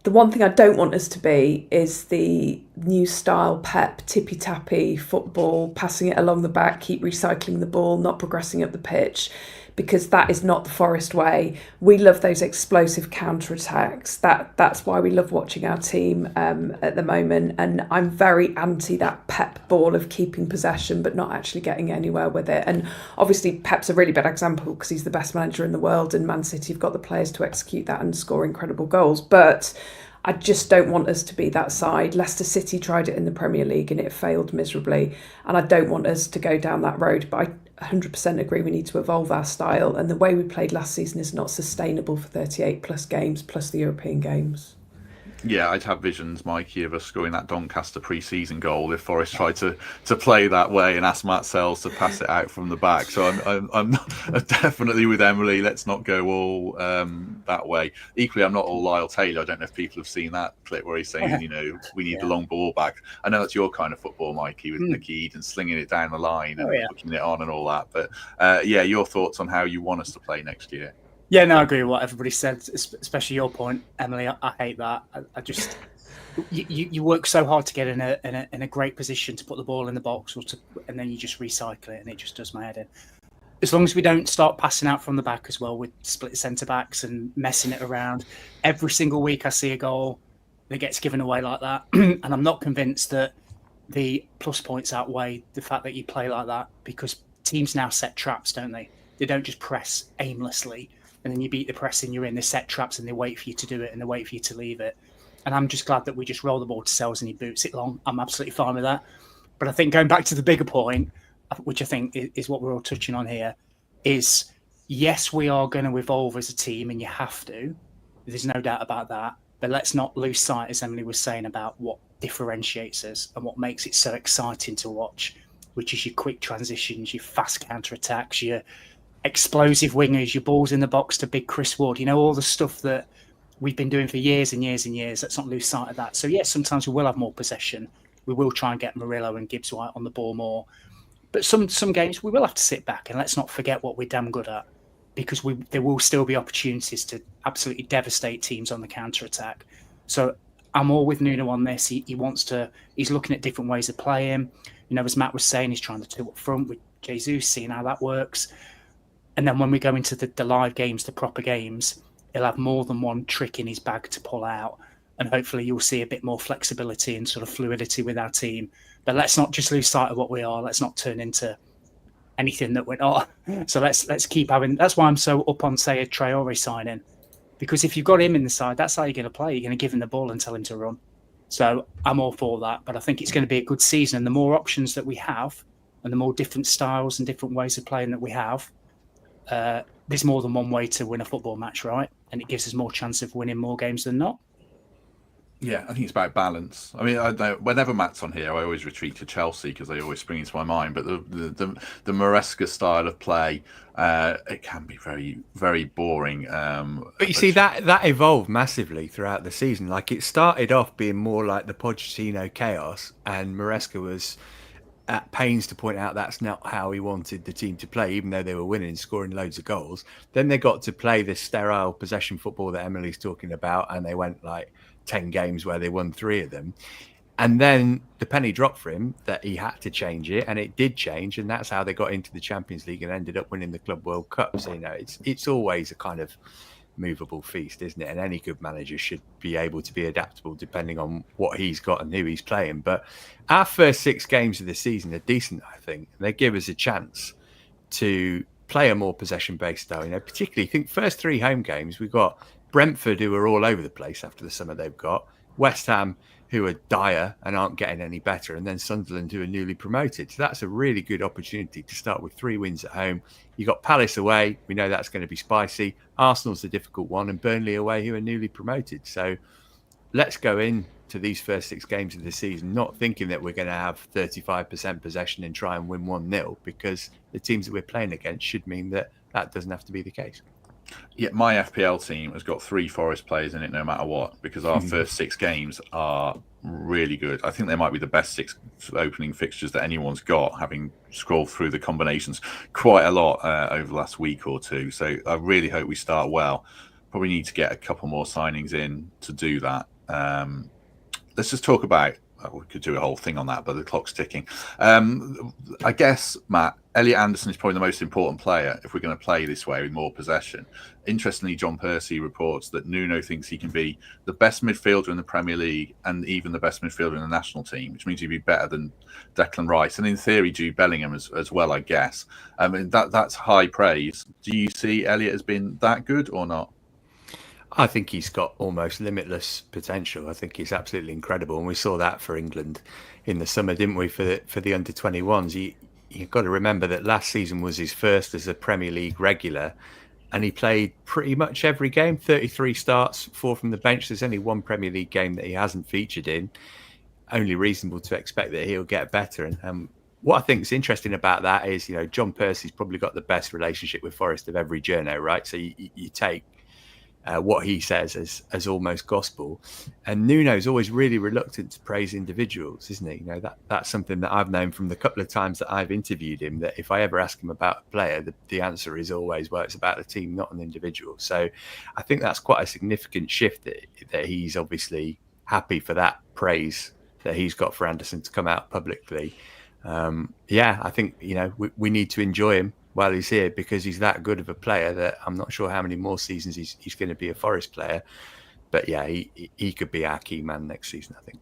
The one thing I don't want us to be is the new style Pep tippy-tappy football, passing it along the back, keep recycling the ball, not progressing up the pitch, because that is not the Forest way. We love those explosive counter-attacks. That's why we love watching our team at the moment. And I'm very anti that Pep ball of keeping possession but not actually getting anywhere with it. And obviously Pep's a really bad example because he's the best manager in the world, and Man City have got the players to execute that and score incredible goals. But I just don't want us to be that side. Leicester City tried it in the Premier League and it failed miserably. And I don't want us to go down that road. But I 100% agree we need to evolve our style. And the way we played last season is not sustainable for 38 plus games, plus the European games. Yeah, I'd have visions, Mikey, of us scoring that Doncaster pre-season goal if Forest tried to play that way and ask Matt Sells to pass it out from the back. So I'm definitely with Emily. Let's not go all that way. Equally, I'm not all Lyle Taylor. I don't know if people have seen that clip where he's saying, we need the long ball back. I know that's your kind of football, Mikey, with McAtee and slinging it down the line and hooking it on and all that. But your thoughts on how you want us to play next year? Yeah, no, I agree with what everybody said, especially your point, Emily. I hate that. I just you work so hard to get in a great position to put the ball in the box, and then you just recycle it, and it just does my head in. As long as we don't start passing out from the back as well with split centre backs and messing it around. Every single week I see a goal that gets given away like that, and I'm not convinced that the plus points outweigh the fact that you play like that, because teams now set traps, don't they? They don't just press aimlessly. And then you beat the press and you're in. They set traps and they wait for you to do it and they wait for you to leave it. And I'm just glad that we just roll the ball to Sells and he boots it long. I'm absolutely fine with that. But I think going back to the bigger point, which I think is what we're all touching on here, is yes, we are going to evolve as a team and you have to. There's no doubt about that. But let's not lose sight, as Emily was saying, about what differentiates us and what makes it so exciting to watch, which is your quick transitions, your fast counter-attacks, your explosive wingers, your balls in the box to big Chris Wood, all the stuff that we've been doing for years and years and years. Let's not lose sight of that. So yes, sometimes we will have more possession. We will try and get Murillo and Gibbs White on the ball more. But some games we will have to sit back, and let's not forget what we're damn good at, because there will still be opportunities to absolutely devastate teams on the counter-attack. So I'm all with Nuno on this. He's looking at different ways of playing. As Matt was saying, he's trying to two up front with Jesus, seeing how that works. And then when we go into the live games, the proper games, he'll have more than one trick in his bag to pull out. And hopefully you'll see a bit more flexibility and sort of fluidity with our team. But let's not just lose sight of what we are. Let's not turn into anything that we're not. So let's keep having... That's why I'm so up on, say, a Traore signing. Because if you've got him in the side, that's how you're going to play. You're going to give him the ball and tell him to run. So I'm all for that. But I think it's going to be a good season. And the more options that we have, and the more different styles and different ways of playing that we have, there's more than one way to win a football match, right? And it gives us more chance of winning more games than not. Yeah, I think it's about balance. I mean, I know whenever Matt's on here, I always retreat to Chelsea because they always spring into my mind. But the Maresca style of play, it can be very, very boring. But you see, that evolved massively throughout the season. Like, it started off being more like the Pochettino chaos, and Maresca was at pains to point out that's not how he wanted the team to play, even though they were winning, scoring loads of goals. Then they got to play this sterile possession football that Emily's talking about, and they went like 10 games where they won 3 of them. And then the penny dropped for him that he had to change it, and it did change, and that's how they got into the Champions League and ended up winning the Club World Cup. So, it's always a kind of movable feast, isn't it? And any good manager should be able to be adaptable depending on what he's got and who he's playing. But our first 6 games of the season are decent, I think. They give us a chance to play a more possession-based style. Particularly, I think first 3 home games, we've got Brentford, who are all over the place after the summer they've got, West Ham, who are dire and aren't getting any better, and then Sunderland, who are newly promoted. So that's a really good opportunity to start with 3 wins at home. You've got Palace away. We know that's going to be spicy. Arsenal's a difficult one, and Burnley away, who are newly promoted. So let's go in to these first 6 games of the season not thinking that we're going to have 35% possession and try and win 1-0, because the teams that we're playing against should mean that doesn't have to be the case. Yeah, my FPL team has got 3 Forest players in it no matter what, because our first 6 games are really good. I think they might be the best 6 opening fixtures that anyone's got, having scrolled through the combinations quite a lot over the last week or two. So I really hope we start well. Probably need to get a couple more signings in to do that. Let's just talk about... we could do a whole thing on that, but the clock's ticking. I guess, Matt, Elliot Anderson is probably the most important player if we're going to play this way with more possession. Interestingly, John Percy reports that Nuno thinks he can be the best midfielder in the Premier League and even the best midfielder in the national team, which means he'd be better than Declan Rice. And in theory, Jude Bellingham as well, I guess. I mean, that's high praise. Do you see Elliot as being that good or not? I think he's got almost limitless potential. I think he's absolutely incredible, and we saw that for England in the summer, didn't we? For the under-21s, you've got to remember that last season was his first as a Premier League regular, and he played pretty much every game, 33 starts, 4 from the bench. There's only one Premier League game that he hasn't featured in. Only reasonable to expect that he'll get better. And what I think is interesting about that is, John Percy's probably got the best relationship with Forest of every journo, right? So you take what he says as almost gospel. And Nuno's always really reluctant to praise individuals, isn't he? That's something that I've known from the couple of times that I've interviewed him, that if I ever ask him about a player, the answer is always, well, it's about the team, not an individual. So I think that's quite a significant shift that he's obviously happy for that praise that he's got for Anderson to come out publicly. I think, we need to enjoy him while he's here, because he's that good of a player that I'm not sure how many more seasons he's going to be a Forest player. But yeah, he could be our key man next season, I think.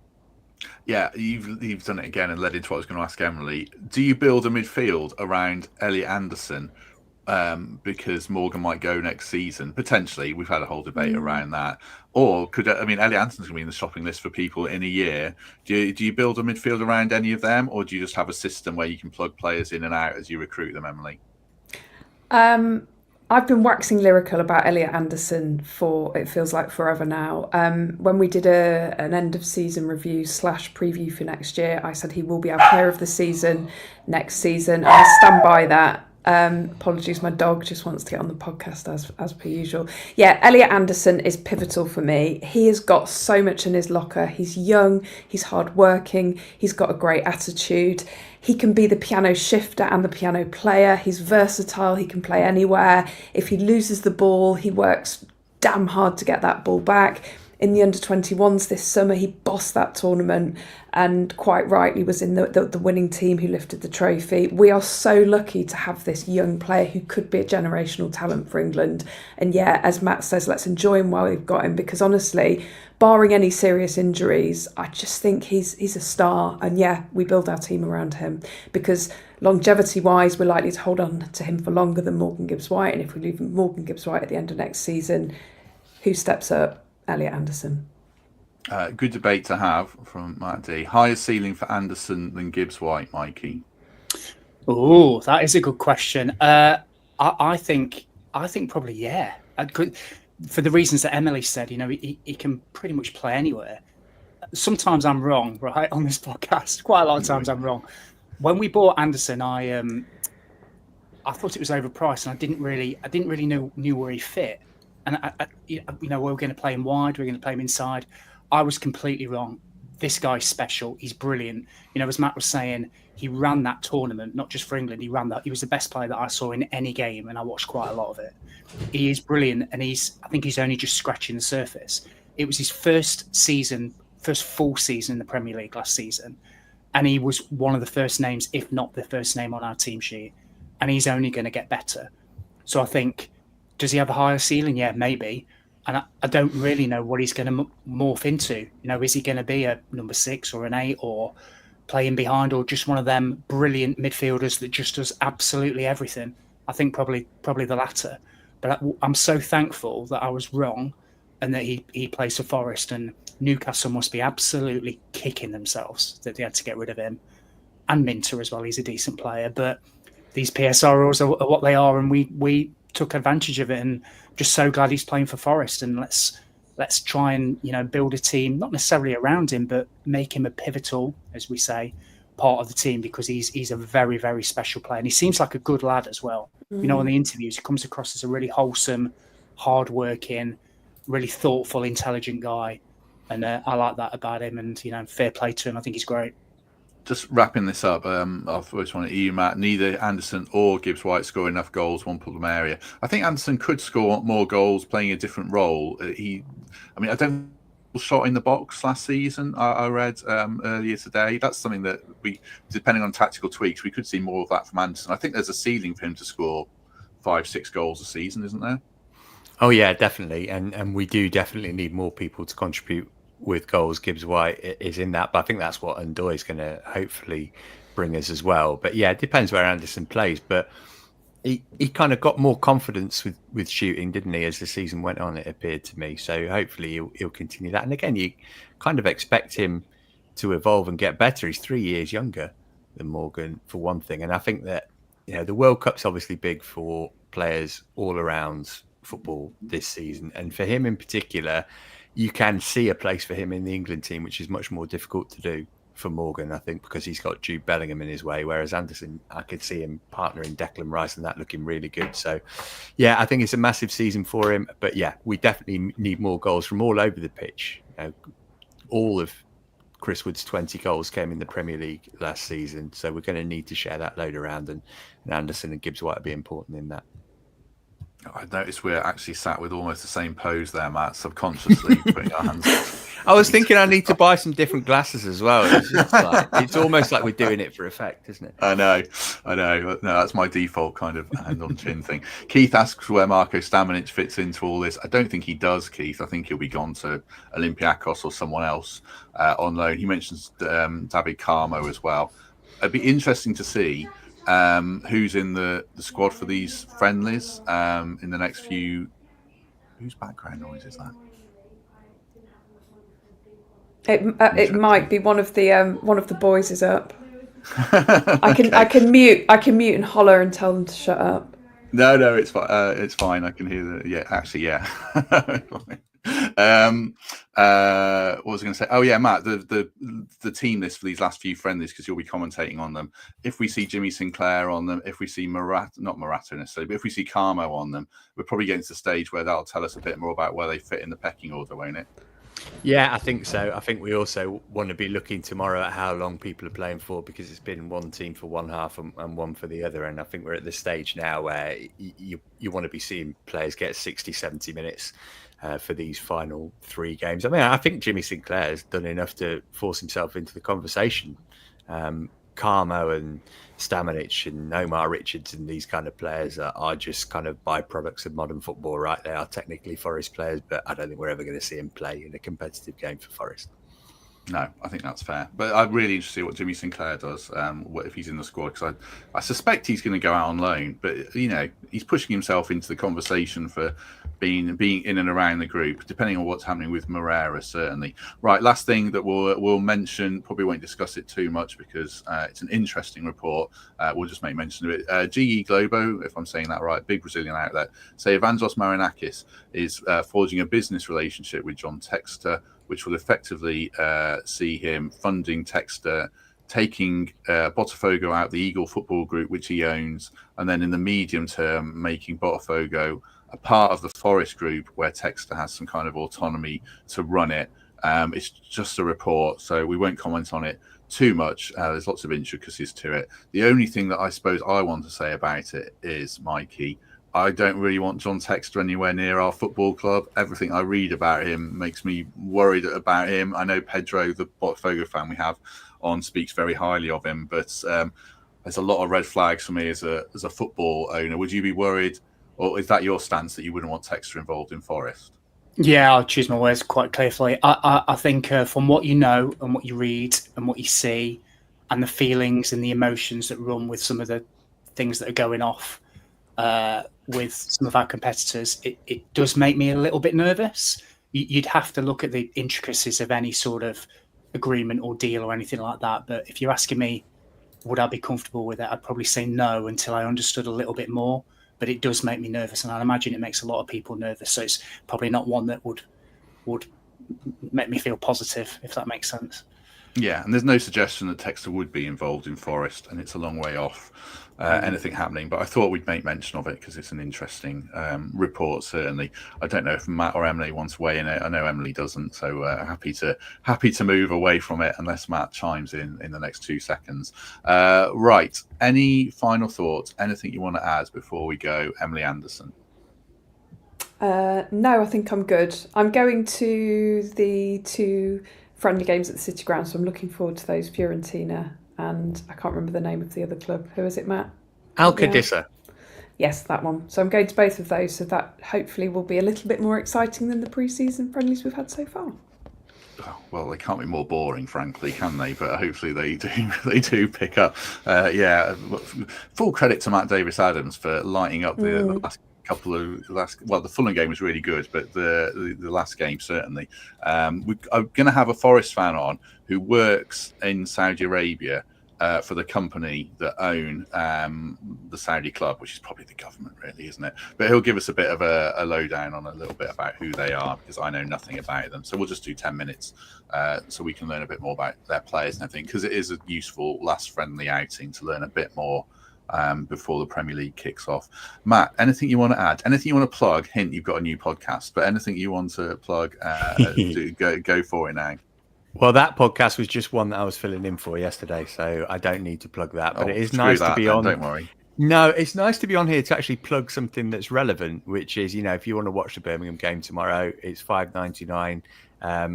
Yeah, you've done it again and led into what I was going to ask Emily. Do you build a midfield around Elliot Anderson? Because Morgan might go next season. Potentially, we've had a whole debate around that. Or Elliot Anderson's going to be in the shopping list for people in a year. Do you build a midfield around any of them, or do you just have a system where you can plug players in and out as you recruit them, Emily? I've been waxing lyrical about Elliot Anderson for, it feels like, forever now. When we did an end of season review / preview for next year, I said he will be our player of the season next season. I stand by that. Apologies, my dog just wants to get on the podcast as per usual. Yeah, Elliot Anderson is pivotal for me. He has got so much in his locker. He's young, he's hardworking, he's got a great attitude. He can be the piano shifter and the piano player. He's versatile, he can play anywhere. If he loses the ball, he works damn hard to get that ball back. In the under-21s this summer, he bossed that tournament and quite rightly was in the winning team who lifted the trophy. We are so lucky to have this young player who could be a generational talent for England. And yeah, as Matt says, let's enjoy him while we've got him, because honestly, barring any serious injuries, I just think he's a star. And yeah, we build our team around him, because longevity-wise, we're likely to hold on to him for longer than Morgan Gibbs-White. And if we leave Morgan Gibbs-White at the end of next season, who steps up? Elliot Anderson. Good debate to have from Matt D. Higher ceiling for Anderson than Gibbs-White, Mikey? Oh, that is a good question. I think probably, yeah. For the reasons that Emily said, he can pretty much play anywhere. Sometimes I'm wrong, right, on this podcast. Quite a lot of times I'm wrong. When we bought Anderson, I thought it was overpriced, and I didn't really know where he fit. And we were going to play him wide, we were going to play him inside. I was completely wrong. This guy's special. He's brilliant. As Matt was saying, he ran that tournament, not just for England. He ran that. He was the best player that I saw in any game, and I watched quite a lot of it. He is brilliant, and I think he's only just scratching the surface. It was his first full season in the Premier League last season, and he was one of the first names, if not the first name on our team sheet, and he's only going to get better. So I think, does he have a higher ceiling? Yeah, maybe. And I don't really know what he's going to morph into. Is he going to be a number 6 or an 8, or playing behind, or just one of them brilliant midfielders that just does absolutely everything? I think probably the latter. But I'm so thankful that I was wrong, and that he plays for Forest, and Newcastle must be absolutely kicking themselves that they had to get rid of him. And Minter as well, he's a decent player. But these PSR rules are what they are, and we took advantage of it, and just so glad he's playing for Forest. And let's try and build a team, not necessarily around him, but make him a pivotal, as we say, part of the team, because he's a very, very special player, and he seems like a good lad as well. In the interviews, he comes across as a really wholesome, hard-working, really thoughtful, intelligent guy, and I like that about him. And fair play to him. I think he's great. Just wrapping this up, I first want to you, Matt. Neither Anderson or Gibbs-White score enough goals, one problem area. I think Anderson could score more goals playing a different role. I don't shot in the box last season. I read earlier today. That's something that we, depending on tactical tweaks, we could see more of that from Anderson. I think there's a ceiling for him to score 5-6 goals a season, isn't there? Oh yeah, definitely. And we do definitely need more people to contribute with goals. Gibbs-White is in that, but I think that's what Ndoye is going to hopefully bring us as well. But yeah, it depends where Anderson plays. But he kind of got more confidence with shooting, didn't he, as the season went on, it appeared to me. So hopefully he'll continue that. And again, you kind of expect him to evolve and get better. He's 3 years younger than Morgan, for one thing. And I think that the World Cup's obviously big for players all around football this season. And for him in particular, you can see a place for him in the England team, which is much more difficult to do for Morgan, I think, because he's got Jude Bellingham in his way, whereas Anderson, I could see him partnering Declan Rice and that looking really good. So, yeah, I think it's a massive season for him. But, yeah, we definitely need more goals from all over the pitch. You know, all of Chris Wood's 20 goals came in the Premier League last season, so we're going to need to share that load around, and Anderson and Gibbs White will be important in that. I noticed we're actually sat with almost the same pose there, Matt, subconsciously putting our hands up. I was thinking I need to buy some different glasses as well. It's almost like we're doing it for effect, isn't it? I know. No, that's my default kind of hand on chin thing. Keith asks where Marko Stamanic fits into all this. I don't think he does, Keith. I think he'll be gone to Olympiacos or someone else on loan. He mentions David Carmo as well. It'd be interesting to see who's in the squad for these friendlies in the next few. Whose background noise is that? It might be one of the boys is up. I can mute and holler and tell them to shut up. No, it's fine. It's fine. I can hear the what was I going to say? Oh yeah, Matt, the team list for these last few friendlies, because you'll be commentating on them. If we see Jimmy Sinclair on them, if we see not Morata necessarily, but if we see Carmo on them, we're probably getting to the stage where that'll tell us a bit more about where they fit in the pecking order, won't it? Yeah, I think so. I think we also want to be looking tomorrow at how long people are playing for, because it's been one team for one half and one for the other. And I think we're at the stage now where you want to be seeing players get 60, 70 minutes for these final three games. I mean, I think Jimmy Sinclair has done enough to force himself into the conversation. Carmo and Stamanic and Omar Richards and these kind of players are just kind of byproducts of modern football, right? They are technically Forest players, but I don't think we're ever going to see him play in a competitive game for Forest. No, I think that's fair. But I'm really interested to see what Jimmy Sinclair does, if he's in the squad, because I suspect he's going to go out on loan. But, you know, he's pushing himself into the conversation for being in and around the group, depending on what's happening with Moreira, certainly. Right, last thing that we'll mention, probably won't discuss it too much because it's an interesting report. We'll just make mention of it. GE Globo, if I'm saying that right, big Brazilian outlet, say Evangelos Marinakis is forging a business relationship with John Textor, which will effectively see him funding Textor, taking Botafogo out the Eagle Football Group, which he owns, and then in the medium term, making Botafogo a part of the Forest Group, where Textor has some kind of autonomy to run it. It's just a report, so we won't comment on it too much. There's lots of intricacies to it. The only thing that I suppose I want to say about it is, Mikey, I don't really want John Textor anywhere near our football club. Everything I read about him makes me worried about him. I know Pedro, the Botafogo fan we have on, speaks very highly of him, but there's a lot of red flags for me as a football owner. Would you be worried, or is that your stance that you wouldn't want Textor involved in Forest? Yeah, I'll choose my words quite carefully. I think from what you know and what you read and what you see and the feelings and the emotions that run with some of the things that are going off with some of our competitors, it does make me a little bit nervous. You'd have to look at the intricacies of any sort of agreement or deal or anything like that. But if you're asking me, would I be comfortable with it? I'd probably say no until I understood a little bit more. But it does make me nervous, and I imagine it makes a lot of people nervous. So it's probably not one that would make me feel positive, if that makes sense. Yeah, and there's no suggestion that Textor would be involved in Forest, and it's a long way off anything happening. But I thought we'd make mention of it because it's an interesting report, certainly. I don't know if Matt or Emily wants to weigh in it. I know Emily doesn't, so happy to move away from it unless Matt chimes in the next 2 seconds. Right, any final thoughts? Anything you want to add before we go, Emily Anderson? No, I think I'm good. I'm going to the 2 friendly games at the City Ground, so I'm looking forward to those. Fiorentina and I can't remember the name of the other club. Who is it, Matt? Al-Qadissa. Yes, that one. So I'm going to both of those, so that hopefully will be a little bit more exciting than the pre-season friendlies we've had so far. Well, they can't be more boring, frankly, can they? But hopefully they do pick up. Full credit to Matt Davies-Adams for lighting up the last couple of the Fulham game was really good, but the last game certainly. I'm going to have a Forest fan on who works in Saudi Arabia for the company that own the Saudi club, which is probably the government, really, isn't it? But he'll give us a bit of a lowdown on a little bit about who they are, because I know nothing about them. So we'll just do 10 minutes so we can learn a bit more about their players and everything, because it is a useful last friendly outing to learn a bit more before the Premier League kicks off. Matt, anything you want to add? Anything you want to plug? Hint, you've got a new podcast, but anything you want to plug, go for it now. Well, that podcast was just one that I was filling in for yesterday, so I don't need to plug that. But it is nice to be on. Don't worry. No, it's nice to be on here to actually plug something that's relevant, which is, if you want to watch the Birmingham game tomorrow, it's $5.99.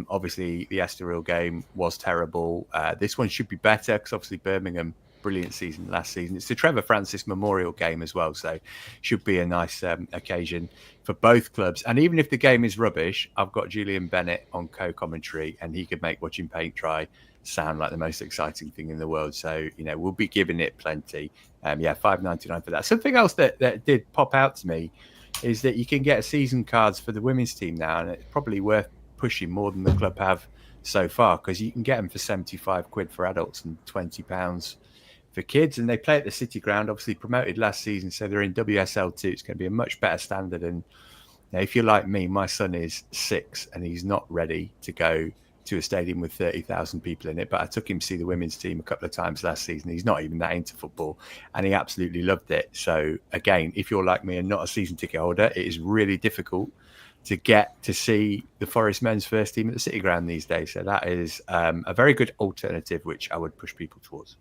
Obviously, the Estoril game was terrible. This one should be better because obviously Birmingham, brilliant season last season. It's the Trevor Francis Memorial game as well, so should be a nice occasion for both clubs. And even if the game is rubbish, I've got Julian Bennett on co-commentary, and he could make watching paint dry sound like the most exciting thing in the world. So we'll be giving it plenty. $5.99 for that. Something else that did pop out to me is that you can get season cards for the women's team now, and it's probably worth pushing more than the club have so far, because you can get them for £75 for adults and £20 for kids, and they play at the City Ground, obviously promoted last season, so they're in WSL2. It's going to be a much better standard. And if you're like me, my son is 6 and he's not ready to go to a stadium with 30,000 people in it, but I took him to see the women's team a couple of times last season. He's not even that into football, and he absolutely loved it. So again, if you're like me and not a season ticket holder, it is really difficult to get to see the Forest men's first team at the City Ground these days. So that is a very good alternative, which I would push people towards.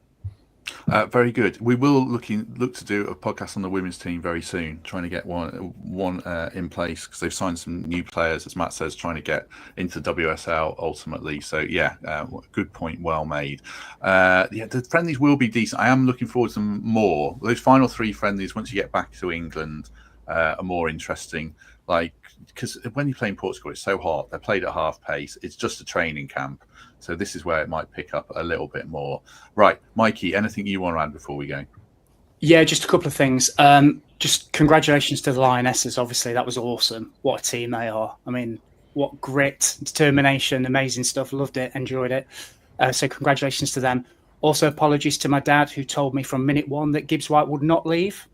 Very good. We will look to do a podcast on the women's team very soon, trying to get one in place, because they've signed some new players, as Matt says, trying to get into WSL ultimately. So good point, well made. The friendlies will be decent. I am looking forward to more. Those final 3 friendlies, once you get back to England, are more interesting. Because when you play in Portugal, it's so hot. They're played at half pace. It's just a training camp. So this is where it might pick up a little bit more. Right, Mikey, anything you want to add before we go? Yeah, just a couple of things. Just congratulations to the Lionesses. Obviously, that was awesome. What a team they are. I mean, what grit, determination, amazing stuff. Loved it, enjoyed it. So congratulations to them. Also, apologies to my dad, who told me from minute 1 that Gibbs White would not leave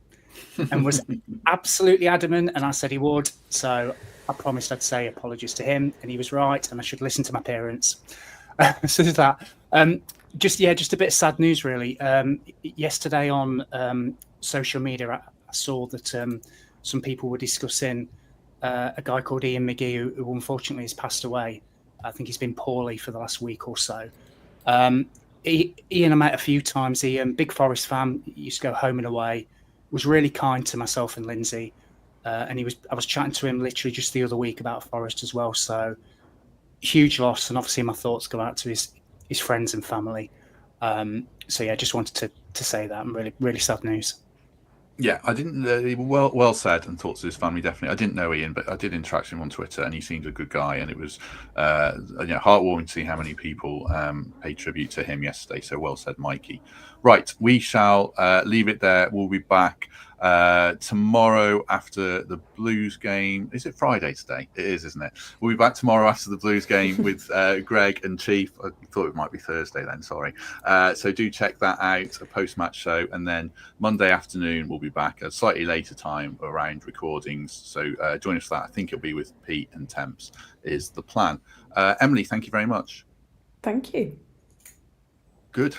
and was absolutely adamant, and I said he would. So I promised I'd say apologies to him, and he was right, and I should listen to my parents. So there's that. Just a bit of sad news, really. Yesterday on social media, I saw that some people were discussing a guy called Ian McGee, who unfortunately has passed away. I think he's been poorly for the last week or so. Ian I met a few times. Ian, big Forest fan, used to go home and away, was really kind to myself and Lindsay. And I was chatting to him literally just the other week about Forest as well. So huge loss, and obviously my thoughts go out to his friends and family. Just wanted to say that. Really, really sad news. Yeah, I didn't. Well said, and thoughts to his family, definitely. I didn't know Ian, but I did interact with him on Twitter, and he seemed a good guy. And it was heartwarming to see how many people paid tribute to him yesterday. So well said, Mikey. Right, we shall leave it there. We'll be back tomorrow after the Blues game. Is it Friday today? It is, isn't it? We'll be back tomorrow after the Blues game with Greg and Chief. I thought it might be Thursday then, sorry. So do check that out, a post-match show. And then Monday afternoon, we'll be back at a slightly later time around recordings. So join us for that. I think it'll be with Pete and Temps is the plan. Emily, thank you very much. Thank you. Good.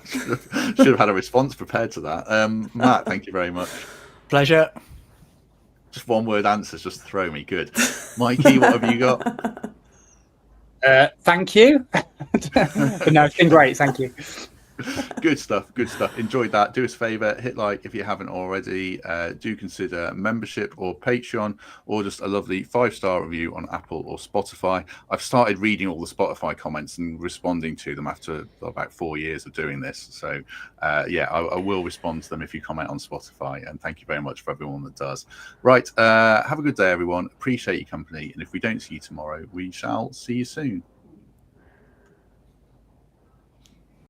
Should have had a response prepared to that. Matt, thank you very much. Pleasure. Just one word answers just to throw me. Good. Mikey, what have you got? Thank you. No, it's been great. Thank you. Good stuff. Enjoyed that. Do us a favour, hit like if you haven't already. Do consider membership or Patreon, or just a lovely 5-star review on Apple or Spotify. I've started reading all the Spotify comments and responding to them after about 4 years of doing this. So I will respond to them if you comment on Spotify. And thank you very much for everyone that does. Right. Have a good day, everyone. Appreciate your company. And if we don't see you tomorrow, we shall see you soon.